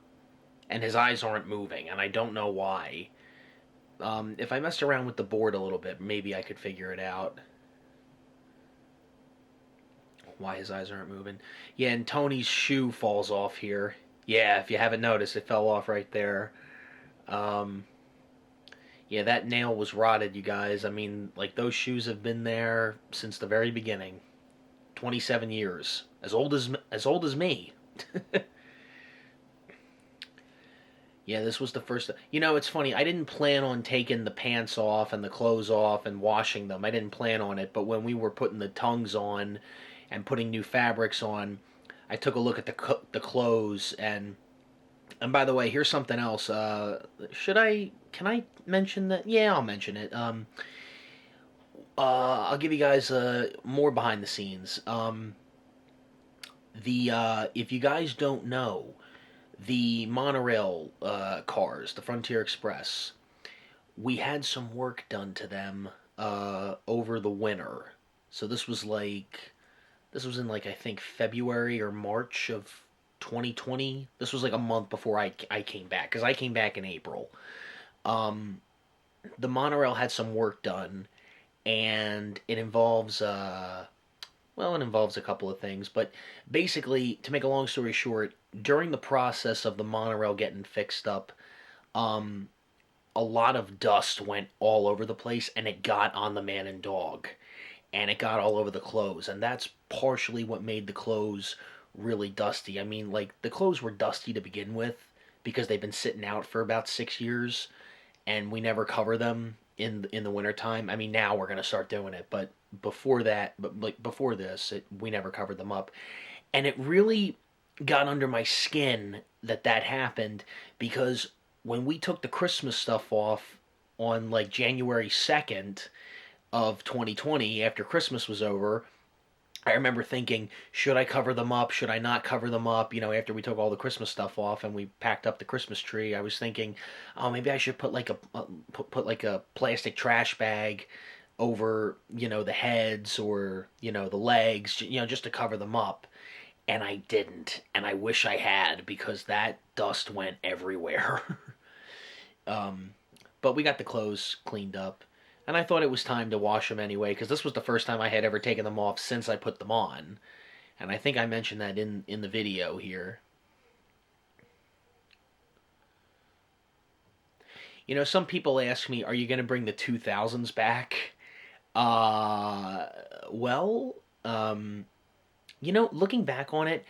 and his eyes aren't moving, and I don't know why. If I messed around with the board a little bit, maybe I could figure it out. Why his eyes aren't moving. Yeah, and Tony's shoe falls off here. Yeah, if you haven't noticed, it fell off right there. Yeah, that nail was rotted, you guys. I mean, like, those shoes have been there since the very beginning. 27 years. As old as me. Yeah, this was the first. It's funny. I didn't plan on taking the pants off and the clothes off and washing them. I didn't plan on it. But when we were putting the tongues on and putting new fabrics on, I took a look at the clothes and by the way, here's something else. Can I mention that? Yeah, I'll mention it. I'll give you guys more behind the scenes. If you guys don't know, the monorail cars, the Frontier Express, we had some work done to them over the winter. So this was in I think February or March of 2020. This was like a month before I came back, because I came back in April. The monorail had some work done, and it involves it involves a couple of things, but basically, to make a long story short, during the process of the monorail getting fixed up, a lot of dust went all over the place, and it got on the man and dog, and it got all over the clothes, and that's partially what made the clothes really dusty. I mean, like, the clothes were dusty to begin with, because they've been sitting out for about 6 years, and we never cover them in the wintertime. I mean, now we're going to start doing it, but before this, we never covered them up. And it really got under my skin that happened, because when we took the Christmas stuff off on like January 2nd of 2020, after Christmas was over, I remember thinking, should I cover them up? Should I not cover them up? After we took all the Christmas stuff off and we packed up the Christmas tree, I was thinking, oh, maybe I should put like a plastic trash bag over, the heads or, the legs, just to cover them up. And I didn't. And I wish I had, because that dust went everywhere. But we got the clothes cleaned up. And I thought it was time to wash them anyway, because this was the first time I had ever taken them off since I put them on. And I think I mentioned that in the video here. Some people ask me, are you going to bring the 2000s back? Looking back on it,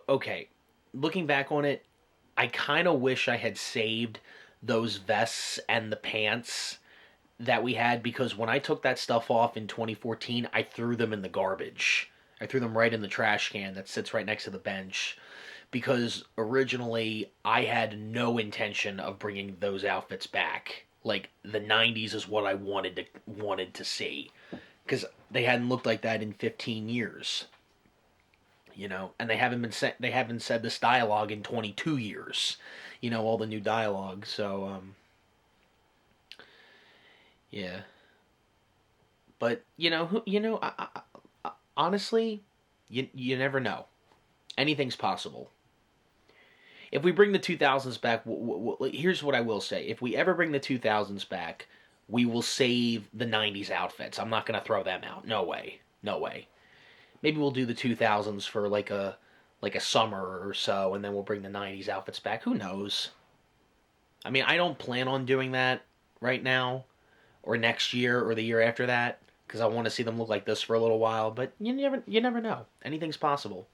okay. Looking back on it, I kind of wish I had saved those vests and the pants that we had, because when I took that stuff off in 2014, I threw them in the garbage. I threw them right in the trash can that sits right next to the bench, because originally I had no intention of bringing those outfits back. Like, the 90s is what I wanted to see. because they hadn't looked like that in 15 years. And they haven't said this dialogue in 22 years. All the new dialogue. So yeah. But honestly, you never know. Anything's possible. If we bring the 2000s back, here's what I will say. If we ever bring the 2000s back, we will save the 90s outfits. I'm not going to throw them out. No way. No way. Maybe we'll do the 2000s for like a summer or so, and then we'll bring the 90s outfits back. Who knows? I mean, I don't plan on doing that right now, or next year, or the year after that, because I want to see them look like this for a little while. But you never know. Anything's possible.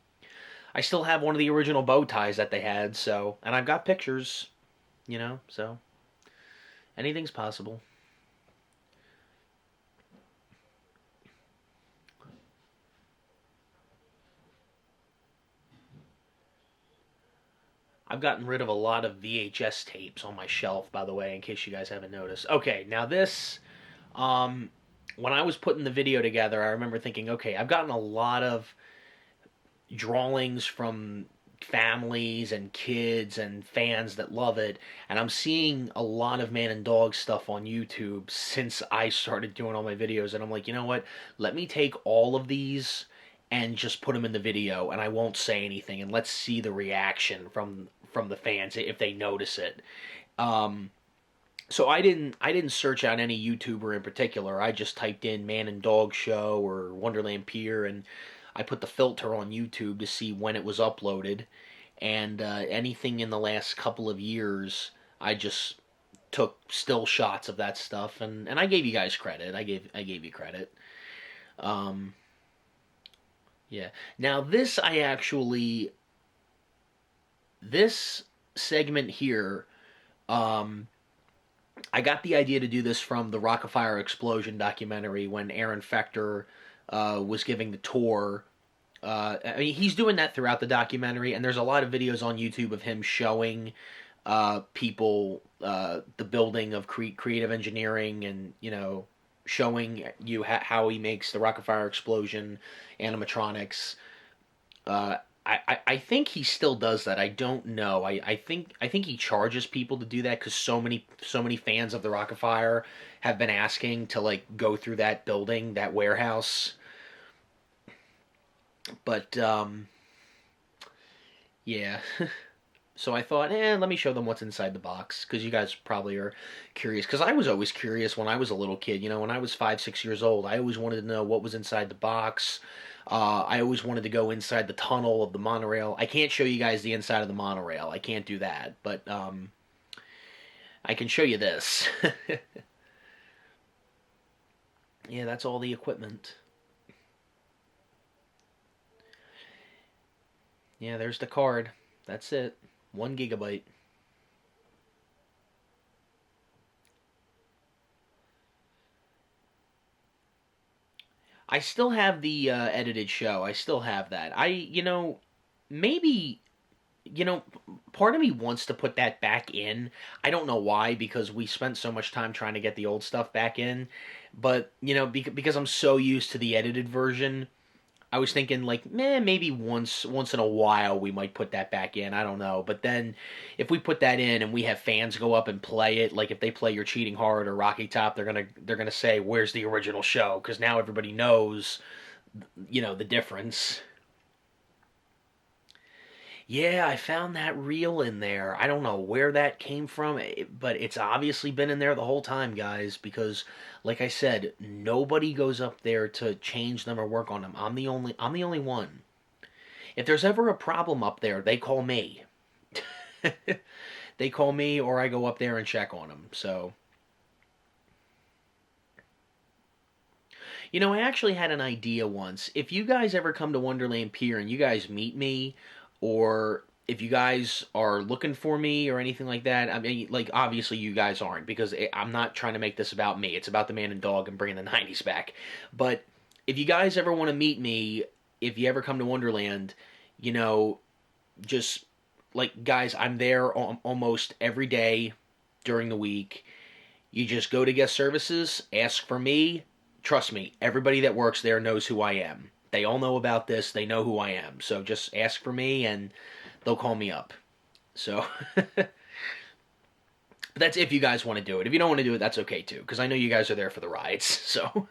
I still have one of the original bow ties that they had, and I've got pictures, so anything's possible. I've gotten rid of a lot of VHS tapes on my shelf, by the way, in case you guys haven't noticed. Okay, now this, when I was putting the video together, I remember thinking, okay, I've gotten a lot of drawings from families and kids and fans that love it, and I'm seeing a lot of man and dog stuff on YouTube since I started doing all my videos, and I'm like, you know what, let me take all of these and just put them in the video, and I won't say anything, and let's see the reaction from the fans if they notice it. So I didn't search out any YouTuber in particular. I just typed in Man and Dog Show or Wonderland Pier, and I put the filter on YouTube to see when it was uploaded. And anything in the last couple of years, I just took still shots of that stuff, and I gave you guys credit. I gave you credit. Yeah. Now this segment here, I got the idea to do this from the Rock-afire Explosion documentary when Aaron Fechter was giving the tour. I mean, he's doing that throughout the documentary, and there's a lot of videos on YouTube of him showing people the building of creative engineering, and showing you how he makes the Rock-afire Explosion animatronics. I think he still does that. I don't know. I think he charges people to do that because so many fans of the Rock-afire have been asking to like go through that building, that warehouse. But yeah. So I thought, let me show them what's inside the box, because you guys probably are curious. Because I was always curious when I was a little kid. When I was 5, 6 years old, I always wanted to know what was inside the box. I always wanted to go inside the tunnel of the monorail. I can't show you guys the inside of the monorail. I can't do that. But I can show you this. Yeah, that's all the equipment. Yeah, there's the card. That's it. 1 gigabyte. I still have the edited show. I still have that. Maybe, part of me wants to put that back in. I don't know why, because we spent so much time trying to get the old stuff back in. But, because I'm so used to the edited version, I was thinking like, maybe once in a while we might put that back in. I don't know. But then if we put that in and we have fans go up and play it, like if they play You're Cheating Hard or Rocky Top, they're gonna say, where's the original show? Because now everybody knows, the difference. Yeah, I found that reel in there. I don't know where that came from, but it's obviously been in there the whole time, guys, because like I said, nobody goes up there to change them or work on them. I'm the only one. If there's ever a problem up there, they call me. They call me, or I go up there and check on them. So I actually had an idea once. If you guys ever come to Wonderland Pier and you guys meet me, or if you guys are looking for me or anything like that, I mean, like, obviously you guys aren't, because I'm not trying to make this about me. It's about the man and dog and bringing the 90s back. But if you guys ever want to meet me, if you ever come to Wonderland, just, like, guys, I'm there almost every day during the week. You just go to guest services, ask for me, Trust me, everybody that works there knows who I am. They all know about this. They know who I am. So just ask for me and they'll call me up. So but that's if you guys want to do it. If you don't want to do it, that's okay too, because I know you guys are there for the rides. So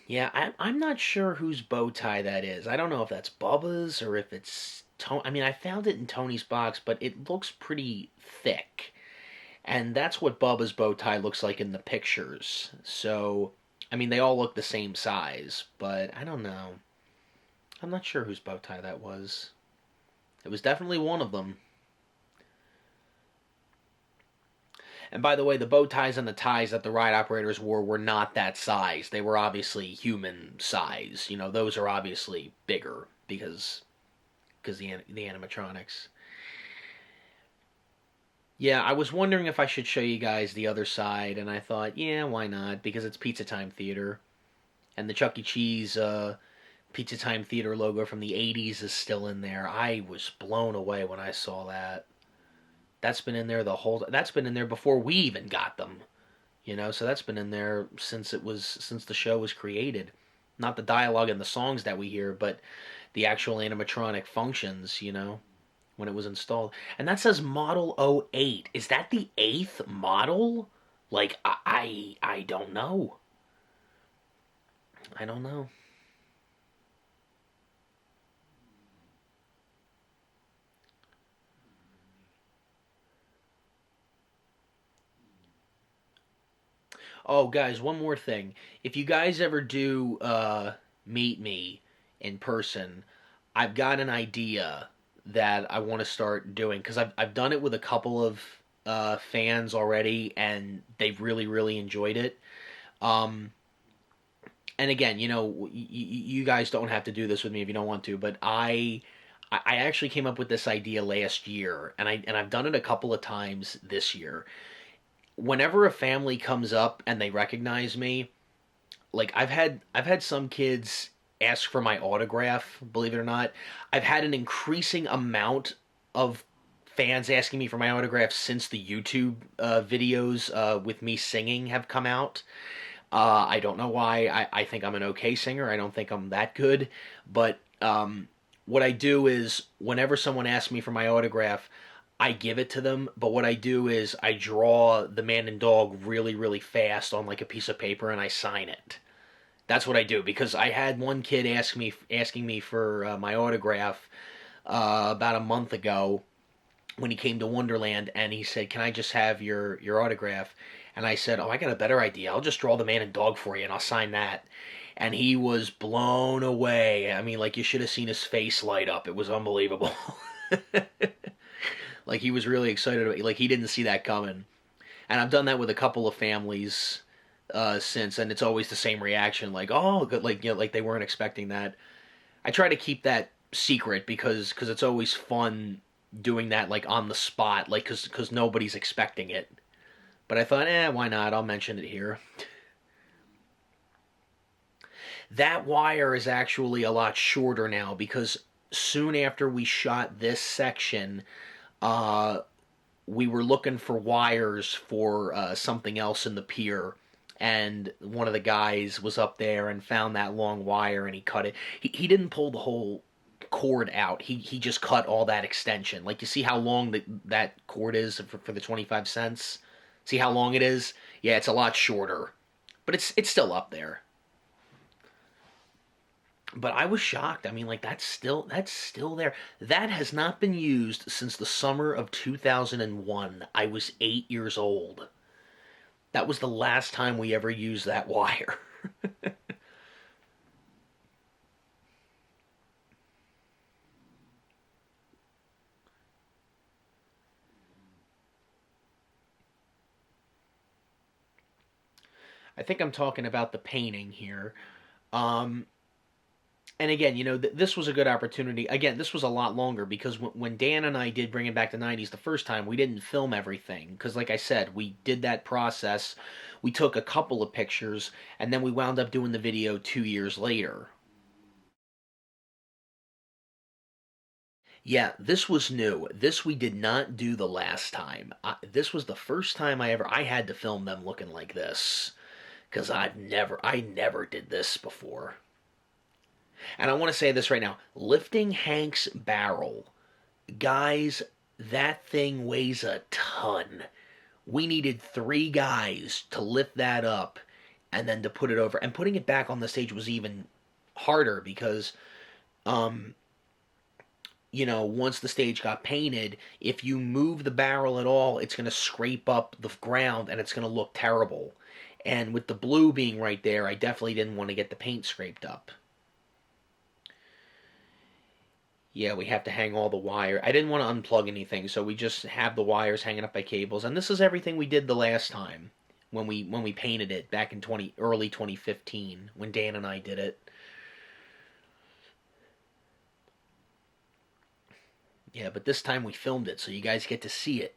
yeah, I'm not sure whose bow tie that is. I don't know if that's Bubba's or if it's Tony. I mean, I found it in Tony's box, but it looks pretty thick. And that's what Bubba's bow tie looks like in the pictures. So, I mean, they all look the same size, but I don't know. I'm not sure whose bow tie that was. It was definitely one of them. And by the way, the bow ties and the ties that the ride operators wore were not that size. They were obviously human size. You know, those are obviously bigger because the animatronics. Yeah, I was wondering if I should show you guys the other side, and I thought, yeah, why not? Because it's Pizza Time Theater, and the Chuck E. Cheese Pizza Time Theater logo from the '80s is still in there. I was blown away when I saw that. That's been in there the whole. That's been in there before we even got them. You know, so that's been in there since the show was created. Not the dialogue and the songs that we hear, but the actual animatronic functions. You know, when it was installed. And that says Model '08. Is that the 8th model? Like, I don't know. I don't know. Oh, guys, one more thing. If you guys ever do meet me in person, I've got an idea that I want to start doing because I've done it with a couple of fans already, and they've really enjoyed it. Um, and again, you know, you guys don't have to do this with me if you don't want to, but I actually came up with this idea last year, and I've done it a couple of times this year. Whenever a family comes up and they recognize me, like I've had some kids ask for my autograph, believe it or not. I've had an increasing amount of fans asking me for my autograph since the YouTube videos with me singing have come out. I don't know why. I think I'm an okay singer. I don't think I'm that good. But what I do is, whenever someone asks me for my autograph, I give it to them. But what I do is, I draw the man and dog really fast on like a piece of paper and I sign it. That's what I do, because I had one kid asking me for my autograph about a month ago when he came to Wonderland, and he said, "Can I just have your autograph?" And I said, "Oh, I got a better idea. I'll just draw the man and dog for you, and I'll sign that." And he was blown away. I mean, like, you should have seen his face light up. It was unbelievable. Like, he was really excited. Like, he didn't see that coming. And I've done that with a couple of families since, and it's always the same reaction, like, "Oh, good," like, you know, like they weren't expecting that. I try to keep that secret because it's always fun doing that, like, on the spot, like, because nobody's expecting it. But I thought, why not? I'll mention it here. That wire is actually a lot shorter now, because soon after we shot this section, uh, we were looking for wires for something else in the pier, and one of the guys was up there and found that long wire, and he cut it. He didn't pull the whole cord out. He just cut all that extension. Like, you see how long that cord is for the 25 cents? See how long it is? Yeah, it's a lot shorter. But it's still up there. But I was shocked. I mean, like, that's still there. That has not been used since the summer of 2001. I was 8 years old. That was the last time we ever used that wire. I think I'm talking about the painting here. Um, and again, you know, this was a good opportunity. Again, this was a lot longer, because when Dan and I did Bring It Back to 90s the first time, we didn't film everything. Because, like I said, we did that process. We took a couple of pictures, and then we wound up doing the video 2 years later. Yeah, this was new. This we did not do the last time. This was the first time I had to film them looking like this because I never did this before. And I want to say this right now: lifting Hank's barrel, guys, that thing weighs a ton. We needed 3 guys to lift that up and then to put it over. And putting it back on the stage was even harder because um once the stage got painted, if you move the barrel at all, it's going to scrape up the ground and it's going to look terrible. And with the blue being right there, I definitely didn't want to get the paint scraped up. Yeah, we have to hang all the wire. I didn't want to unplug anything, so we just have the wires hanging up by cables. And this is everything we did the last time when we painted it back in early 2015 when Dan and I did it. Yeah, but this time we filmed it so you guys get to see it.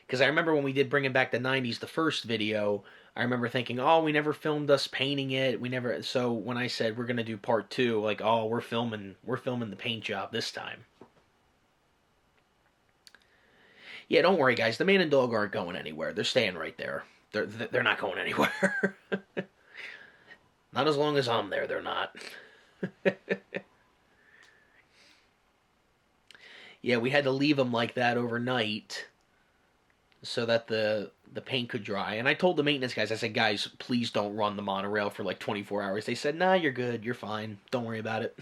Because I remember when we did Bringing Back the 90s, the first video, I remember thinking, oh, we never filmed us painting it. We never. So when I said we're gonna do part 2, like, oh, we're filming the paint job this time. Yeah, don't worry, guys. The man and dog aren't going anywhere. They're staying right there. They're not going anywhere. Not as long as I'm there. They're not. Yeah, we had to leave them like that overnight so that the paint could dry. And I told the maintenance guys, I said, guys, please don't run the monorail for like 24 hours. They said, nah, you're good. You're fine. Don't worry about it.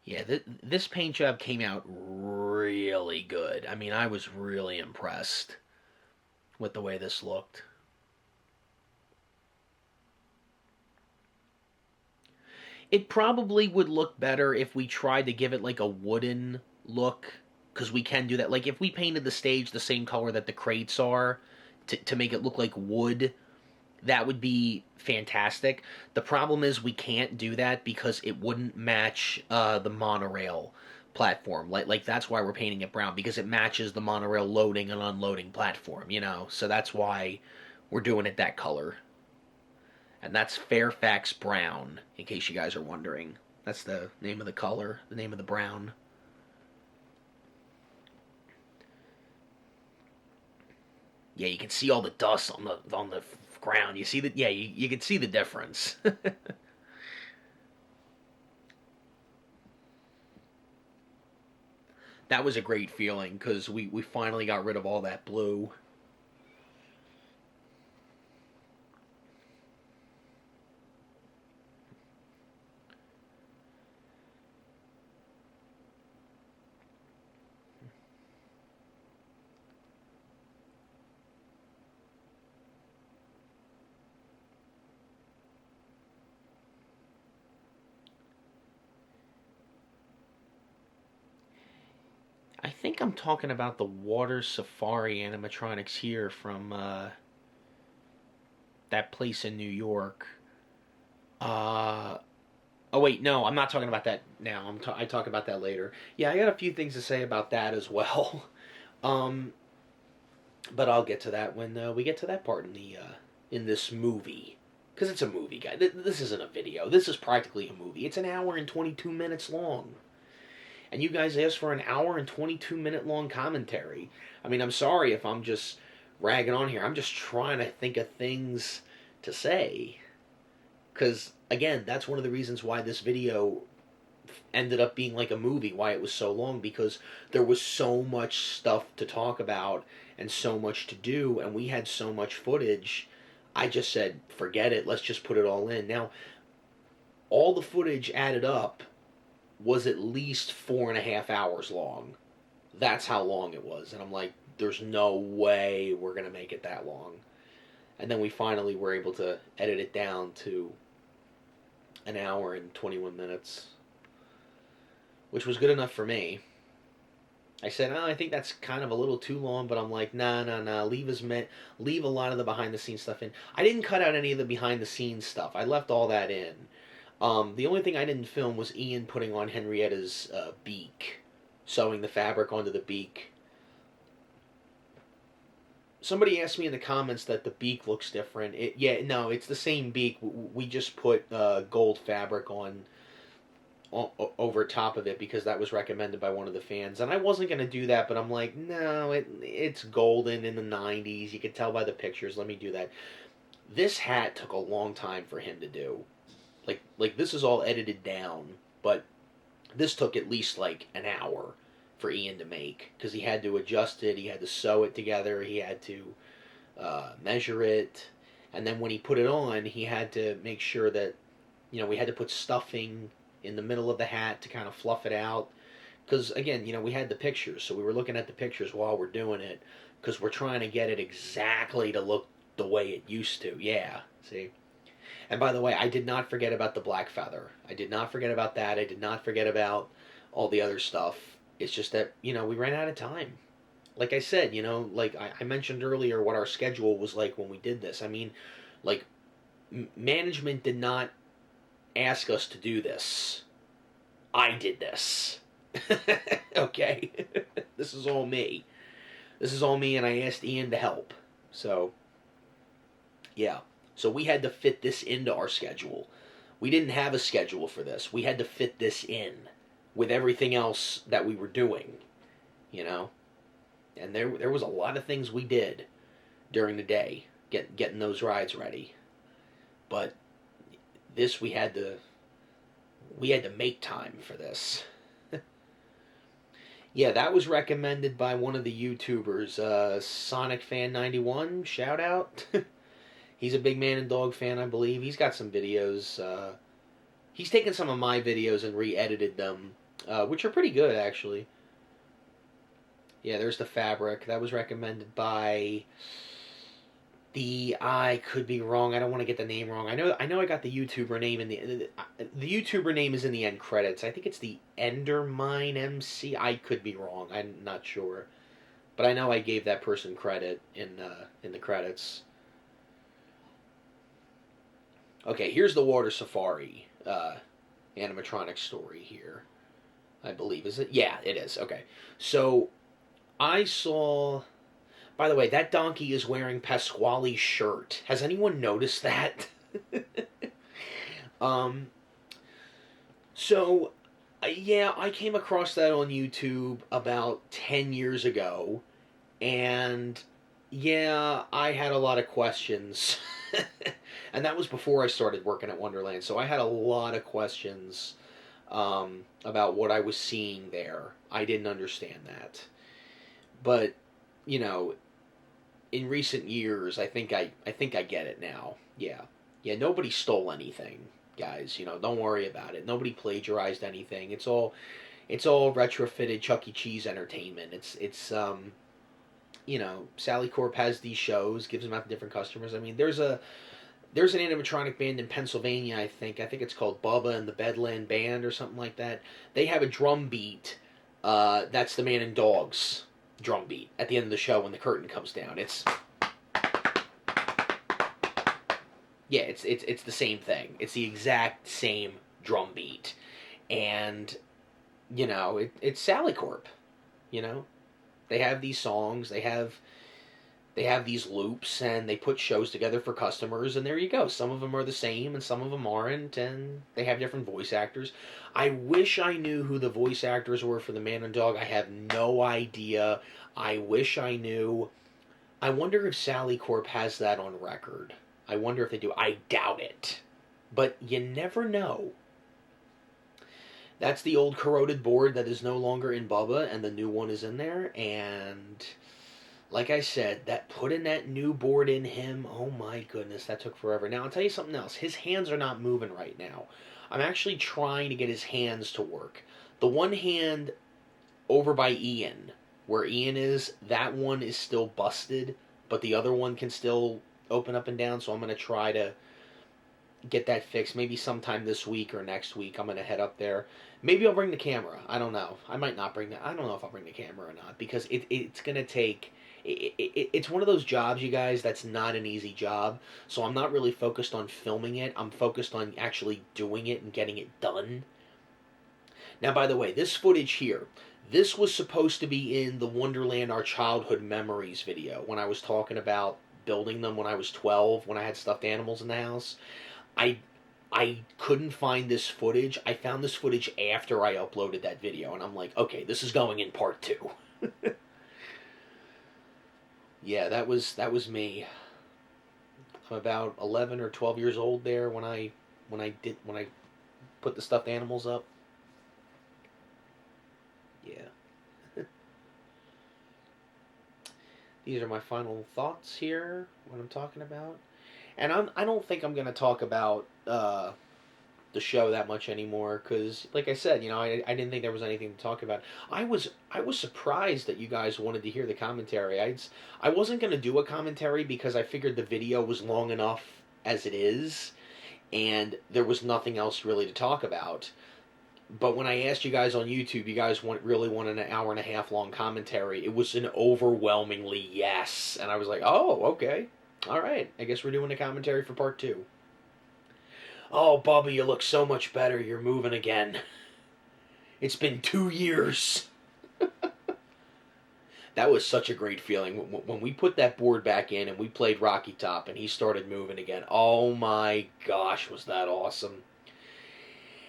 Yeah, this paint job came out really good. I mean, I was really impressed with the way this looked. It probably would look better if we tried to give it like a wooden look, because we can do that. Like if we painted the stage the same color that the crates are to make it look like wood, that would be fantastic. The problem is we can't do that because it wouldn't match the monorail platform. Like that's why we're painting it brown, because it matches the monorail loading and unloading platform. So that's why we're doing it that color. And that's Fairfax Brown, in case you guys are wondering. That's the name of the color, the name of the brown. Yeah, you can see all the dust on the ground. You see that? Yeah, you can see the difference. That was a great feeling because we finally got rid of all that blue. I think I'm talking about the Water Safari animatronics here from that place in New York. Uh, oh wait, no, I'm not talking about that now. I talk about that later. Yeah, I got a few things to say about that as well. um, but I'll get to that when we get to that part in this movie. Because it's a movie, guy. This isn't a video. This is practically a movie. It's an hour and 22 minutes long. And you guys asked for an hour and 22-minute long commentary. I mean, I'm sorry if I'm just ragging on here. I'm just trying to think of things to say. Because, again, that's one of the reasons why this video ended up being like a movie, why it was so long, because there was so much stuff to talk about and so much to do, and we had so much footage. I just said, forget it, let's just put it all in. Now, all the footage added up was at least 4.5 hours long. That's how long it was. And I'm like, there's no way we're going to make it that long. And then we finally were able to edit it down to an hour and 21 minutes, which was good enough for me. I said, oh, I think that's kind of a little too long, but I'm like, nah, leave a lot of the behind the scenes stuff in. I didn't cut out any of the behind the scenes stuff. I left all that in. The only thing I didn't film was Ian putting on Henrietta's beak, sewing the fabric onto the beak. Somebody asked me in the comments that the beak looks different. Yeah, no, it's the same beak. We just put gold fabric on over top of it because that was recommended by one of the fans. And I wasn't going to do that, but I'm like, no, it's golden in the 90s. You could tell by the pictures. Let me do that. This hat took a long time for him to do. Like this is all edited down, but this took at least like an hour for Ian to make because he had to adjust it, he had to sew it together, he had to measure it, and then when he put it on, he had to make sure that we had to put stuffing in the middle of the hat to kind of fluff it out. Because again, we had the pictures, so we were looking at the pictures while we're doing it because we're trying to get it exactly to look the way it used to. Yeah, see. And by the way, I did not forget about the black feather. I did not forget about that. I did not forget about all the other stuff. It's just that, we ran out of time. Like I said, like I mentioned earlier what our schedule was like when we did this. I mean, like, management did not ask us to do this. I did this. Okay? This is all me. This is all me, and I asked Ian to help. So, yeah. So we had to fit this into our schedule. We didn't have a schedule for this. We had to fit this in with everything else that we were doing, And there was a lot of things we did during the day, getting those rides ready. But this we had to make time for this. Yeah, that was recommended by one of the YouTubers, Sonic Fan 91. Shout out. He's a big Man and Dog fan, I believe. He's got some videos. He's taken some of my videos and re-edited them, which are pretty good, actually. Yeah, there's the fabric. That was recommended by I could be wrong. I don't want to get the name wrong. I know I got the YouTuber name in the YouTuber name is in the end credits. I think it's the Endermine MC. I could be wrong. I'm not sure. But I know I gave that person credit in the credits. Okay, here's the Water Safari animatronic story here. I believe, is it? Yeah, it is. Okay. So, I saw... By the way, that donkey is wearing Pasquale's shirt. Has anyone noticed that? So, yeah, I came across that on YouTube about 10 years ago, and yeah, I had a lot of questions. And that was before I started working at Wonderland, so I had a lot of questions about what I was seeing there. I didn't understand that. But, in recent years, I think I get it now. Yeah. Yeah, nobody stole anything, guys. Don't worry about it. Nobody plagiarized anything. It's all retrofitted Chuck E. Cheese entertainment. It's Sally Corp has these shows, gives them out to different customers. I mean, there's an animatronic band in Pennsylvania, I think it's called Bubba and the Bedland Band or something like that. They have a drum beat, that's the Man and Dog's drum beat at the end of the show when the curtain comes down. It's the same thing. It's the exact same drum beat. And, it's Sally Corp, They have these songs, they have these loops, and they put shows together for customers, and there you go. Some of them are the same, and some of them aren't, and they have different voice actors. I wish I knew who the voice actors were for the Man and Dog. I have no idea. I wish I knew. I wonder if Sally Corp has that on record. I wonder if they do. I doubt it. But you never know. That's the old corroded board that is no longer in Bubba, and the new one is in there, and... like I said, putting that new board in him, oh my goodness, that took forever. Now, I'll tell you something else. His hands are not moving right now. I'm actually trying to get his hands to work. The one hand over by Ian, where Ian is, that one is still busted, but the other one can still open up and down, so I'm going to try to get that fixed. Maybe sometime this week or next week, I'm going to head up there. Maybe I'll bring the camera. I don't know. I might not bring I don't know if I'll bring the camera or not, because it's going to take it's one of those jobs, you guys, that's not an easy job. So I'm not really focused on filming it. I'm focused on actually doing it and getting it done. Now, by the way, this footage here, this was supposed to be in the Wonderland Our Childhood Memories video when I was talking about building them when I was 12, when I had stuffed animals in the house. I I couldn't find this footage. I found this footage after I uploaded that video, and I'm like, okay, this is going in part 2. Yeah, that was me. I'm about 11 or 12 years old there when I put the stuffed animals up. Yeah. These are my final thoughts here, what I'm talking about. And I don't think I'm going to talk about the show that much anymore because, like I said, I didn't think there was anything to talk about. I was surprised that you guys wanted to hear the commentary. I wasn't going to do a commentary because I figured the video was long enough as it is, and there was nothing else really to talk about. But when I asked you guys on YouTube, you guys really wanted an hour and a half long commentary. It was an overwhelmingly yes, and I was like, oh, okay. All right, I guess we're doing a commentary for part 2. Oh, Bubba, you look so much better. You're moving again. It's been 2 years. That was such a great feeling. When we put that board back in and we played Rocky Top and he started moving again, oh my gosh, was that awesome.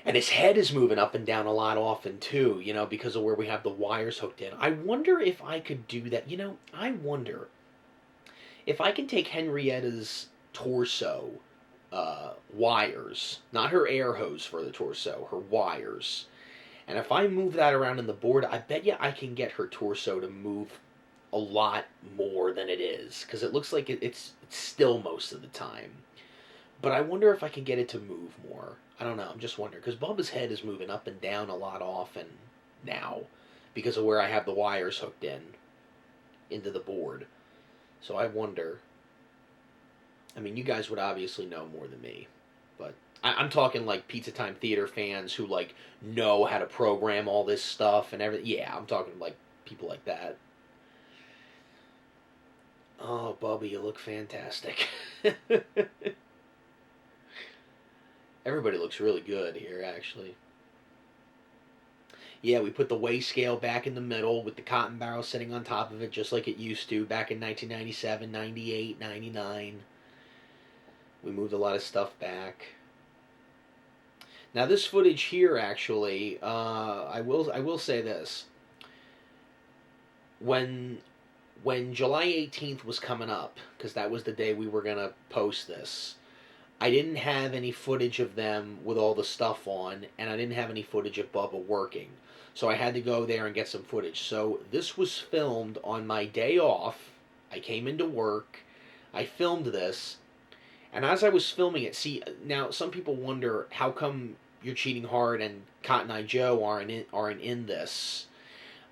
And his head is moving up and down a lot often too, because of where we have the wires hooked in. I wonder if I could do that. I wonder if I can take Henrietta's torso wires, not her air hose for the torso, her wires. And if I move that around in the board, I bet you I can get her torso to move a lot more than it is, because it looks like it's still most of the time. But I wonder if I can get it to move more. I don't know, I'm just wondering, because Bubba's head is moving up and down a lot often now, because of where I have the wires hooked into the board. So I wonder. I mean, you guys would obviously know more than me, but I'm talking like Pizza Time Theater fans who know how to program all this stuff and everything. Yeah, I'm talking people like that. Oh, Bubba, you look fantastic. Everybody looks really good here, actually. Yeah, we put the weigh scale back in the middle with the cotton barrel sitting on top of it just like it used to back in 1997, 98, 99. We moved a lot of stuff back. Now this footage here, actually, I will say this. When July 18th was coming up, because that was the day we were going to post this, I didn't have any footage of them with all the stuff on, and I didn't have any footage of Bubba working. So I had to go there and get some footage. So this was filmed on my day off. I came into work. I filmed this. And as I was filming it, see, now some people wonder how come You're Cheating Hard and Cotton Eye Joe aren't in this.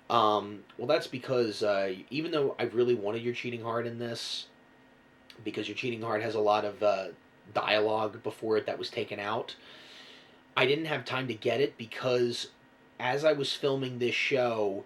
Well, that's because even though I really wanted You're Cheating Hard in this, because You're Cheating Hard has a lot of dialogue before it that was taken out, I didn't have time to get it because as I was filming this show,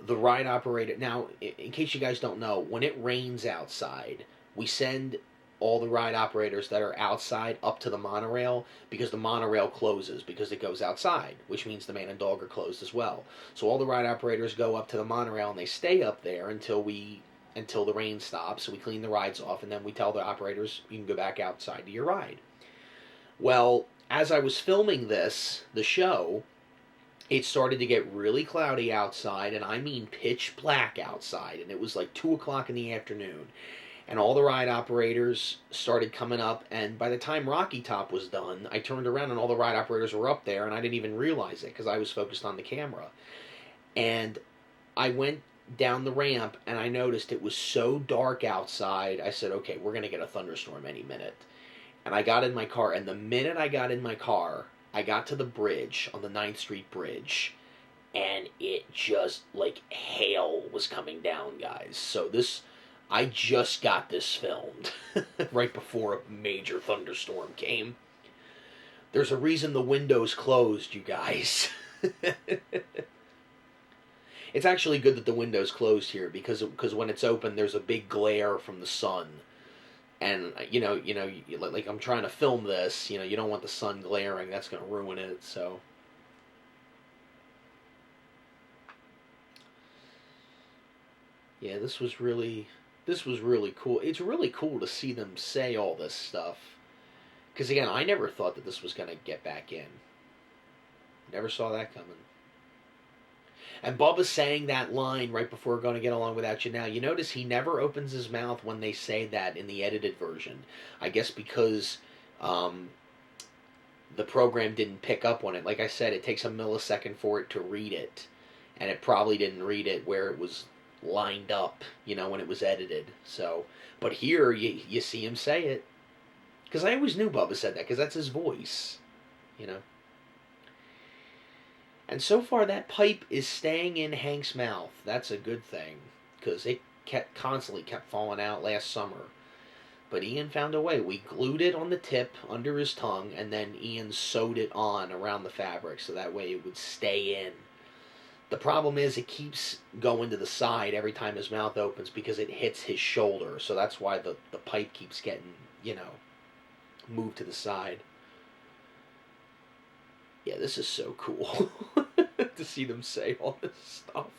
the ride operator... Now, in case you guys don't know, when it rains outside, we send all the ride operators that are outside up to the monorail because the monorail closes because it goes outside, which means the man and dog are closed as well. So all the ride operators go up to the monorail and they stay up there until the rain stops. So we clean the rides off and then we tell the operators you can go back outside to your ride. Well, as I was filming the show, it started to get really cloudy outside, and I mean pitch black outside, and it was like 2 o'clock in the afternoon. And all the ride operators started coming up, and by the time Rocky Top was done, I turned around and all the ride operators were up there, and I didn't even realize it because I was focused on the camera. And I went down the ramp, and I noticed it was so dark outside, I said, okay, we're going to get a thunderstorm any minute. And I got in my car, and the minute I got in my car, I got to the bridge, on the 9th Street Bridge, and it just, like hail was coming down, guys. So I just got this filmed right before a major thunderstorm came. There's a reason the window's closed, you guys. It's actually good that the window's closed here because when it's open, there's a big glare from the sun, and like I'm trying to film this. You don't want the sun glaring. That's gonna ruin it. So. Yeah, this was really cool. It's really cool to see them say all this stuff. Because again, I never thought that this was going to get back in. Never saw that coming. And Bubba's saying that line right before "We're going to get along without you now." You notice he never opens his mouth when they say that in the edited version. I guess because the program didn't pick up on it. Like I said, it takes a millisecond for it to read it. And it probably didn't read it where it was lined up, when it was edited. So, but here you see him say it. Because I always knew Bubba said that, because that's his voice, And so far, that pipe is staying in Hank's mouth. That's a good thing, because it constantly kept falling out last summer. But Ian found a way. We glued it on the tip under his tongue, and then Ian sewed it on around the fabric, so that way it would stay in. The problem is it keeps going to the side every time his mouth opens because it hits his shoulder. So that's why the pipe keeps getting, moved to the side. Yeah, this is so cool to see them say all this stuff.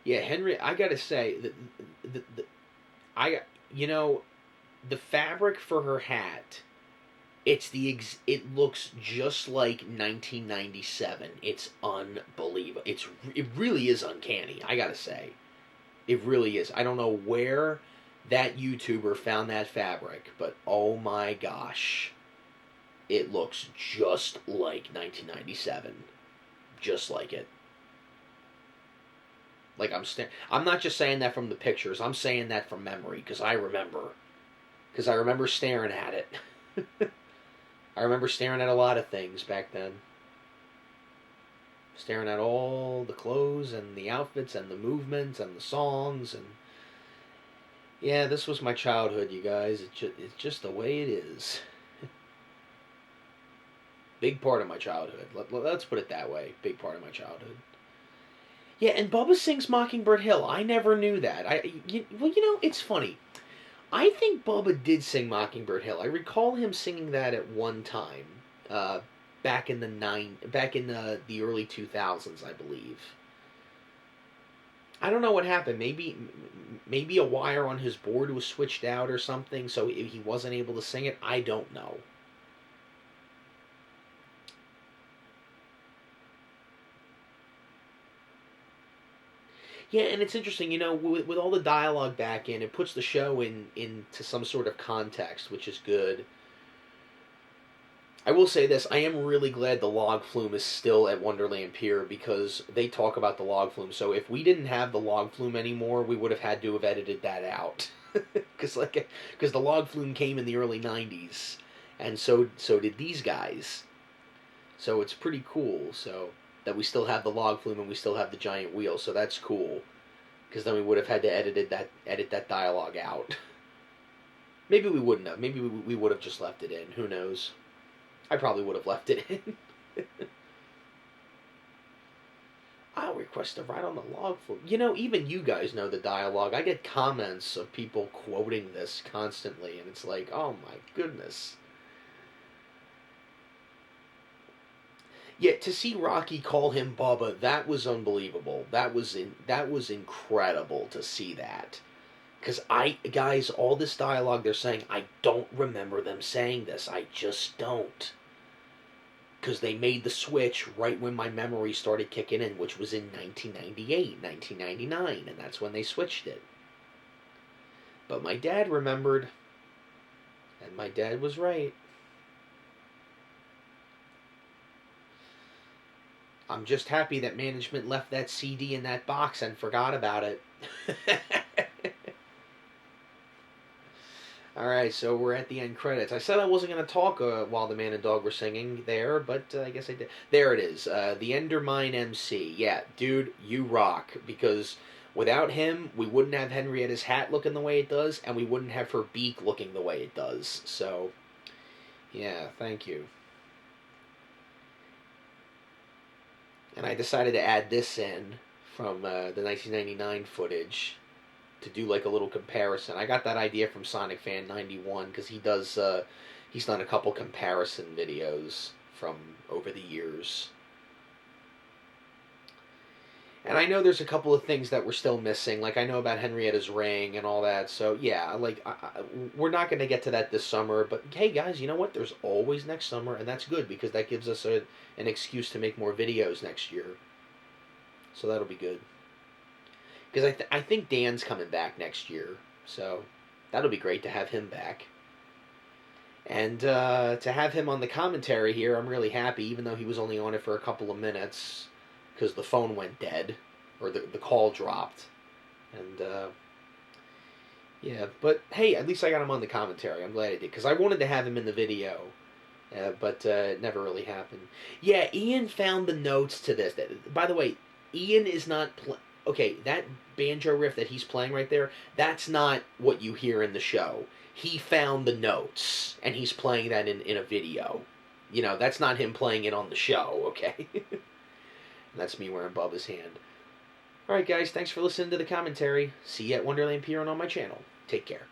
Yeah, Henry, I gotta say, the fabric for her hat, it looks just like 1997. It's unbelievable. It really is uncanny, I gotta say. It really is. I don't know where that YouTuber found that fabric, but oh my gosh. It looks just like 1997. Just like it. Like I'm not just saying that from the pictures. I'm saying that from memory, because I remember. Because I remember staring at it. I remember staring at a lot of things back then. Staring at all the clothes and the outfits and the movements and the songs. And yeah, this was my childhood, you guys. It's just the way it is. Big part of my childhood. Let's put it that way. Big part of my childhood. Yeah, and Bubba sings Mockingbird Hill. I never knew that. It's funny. I think Bubba did sing Mockingbird Hill. I recall him singing that at one time, back in the early 2000s, I believe. I don't know what happened. Maybe a wire on his board was switched out or something, so he wasn't able to sing it. I don't know. Yeah, and it's interesting, with all the dialogue back in, it puts the show into some sort of context, which is good. I will say this, I am really glad the log flume is still at Wonderland Pier, because they talk about the log flume. So if we didn't have the log flume anymore, we would have had to have edited that out. Because the log flume came in the early 90s, and so did these guys. So it's pretty cool, that we still have the log flume and we still have the giant wheel, so that's cool. Because then we would have had to edit that dialogue out. Maybe we wouldn't have. Maybe we would have just left it in. Who knows? I probably would have left it in. I'll request a ride on the log flume. Even you guys know the dialogue. I get comments of people quoting this constantly, and it's like, oh my goodness. Yeah, to see Rocky call him Bubba, that was unbelievable. That was incredible to see that. Because guys, all this dialogue they're saying, I don't remember them saying this. I just don't. Because they made the switch right when my memory started kicking in, which was in 1998, 1999, and that's when they switched it. But my dad remembered, and my dad was right. I'm just happy that management left that CD in that box and forgot about it. Alright, so we're at the end credits. I said I wasn't going to talk while the man and dog were singing there, but I guess I did. There it is. The Endermine MC. Yeah, dude, you rock. Because Without him, we wouldn't have Henrietta's hat looking the way it does, and we wouldn't have her beak looking the way it does. So, yeah, thank you. And I decided to add this in from the 1999 footage to do like a little comparison. I got that idea from Sonic Fan 91 because he's done a couple comparison videos from over the years. And I know there's a couple of things that we're still missing. Like, I know about Henrietta's ring and all that. So, yeah, like, we're not going to get to that this summer. But, hey, guys, you know what? There's always next summer, and that's good because that gives us an excuse to make more videos next year. So that'll be good. Because I think Dan's coming back next year. So that'll be great to have him back. And to have him on the commentary here, I'm really happy, even though he was only on it for a couple of minutes. Because the phone went dead, or the call dropped, and yeah. But hey, at least I got him on the commentary. I'm glad I did because I wanted to have him in the video, but it never really happened. Yeah, Ian found the notes to this. By the way, Ian is not okay. That banjo riff that he's playing right there, that's not what you hear in the show. He found the notes and he's playing that in a video. You know, that's not him playing it on the show. Okay. And that's me wearing Bubba's hand. Alright guys, thanks for listening to the commentary. See you at Wonderland Pier and on my channel. Take care.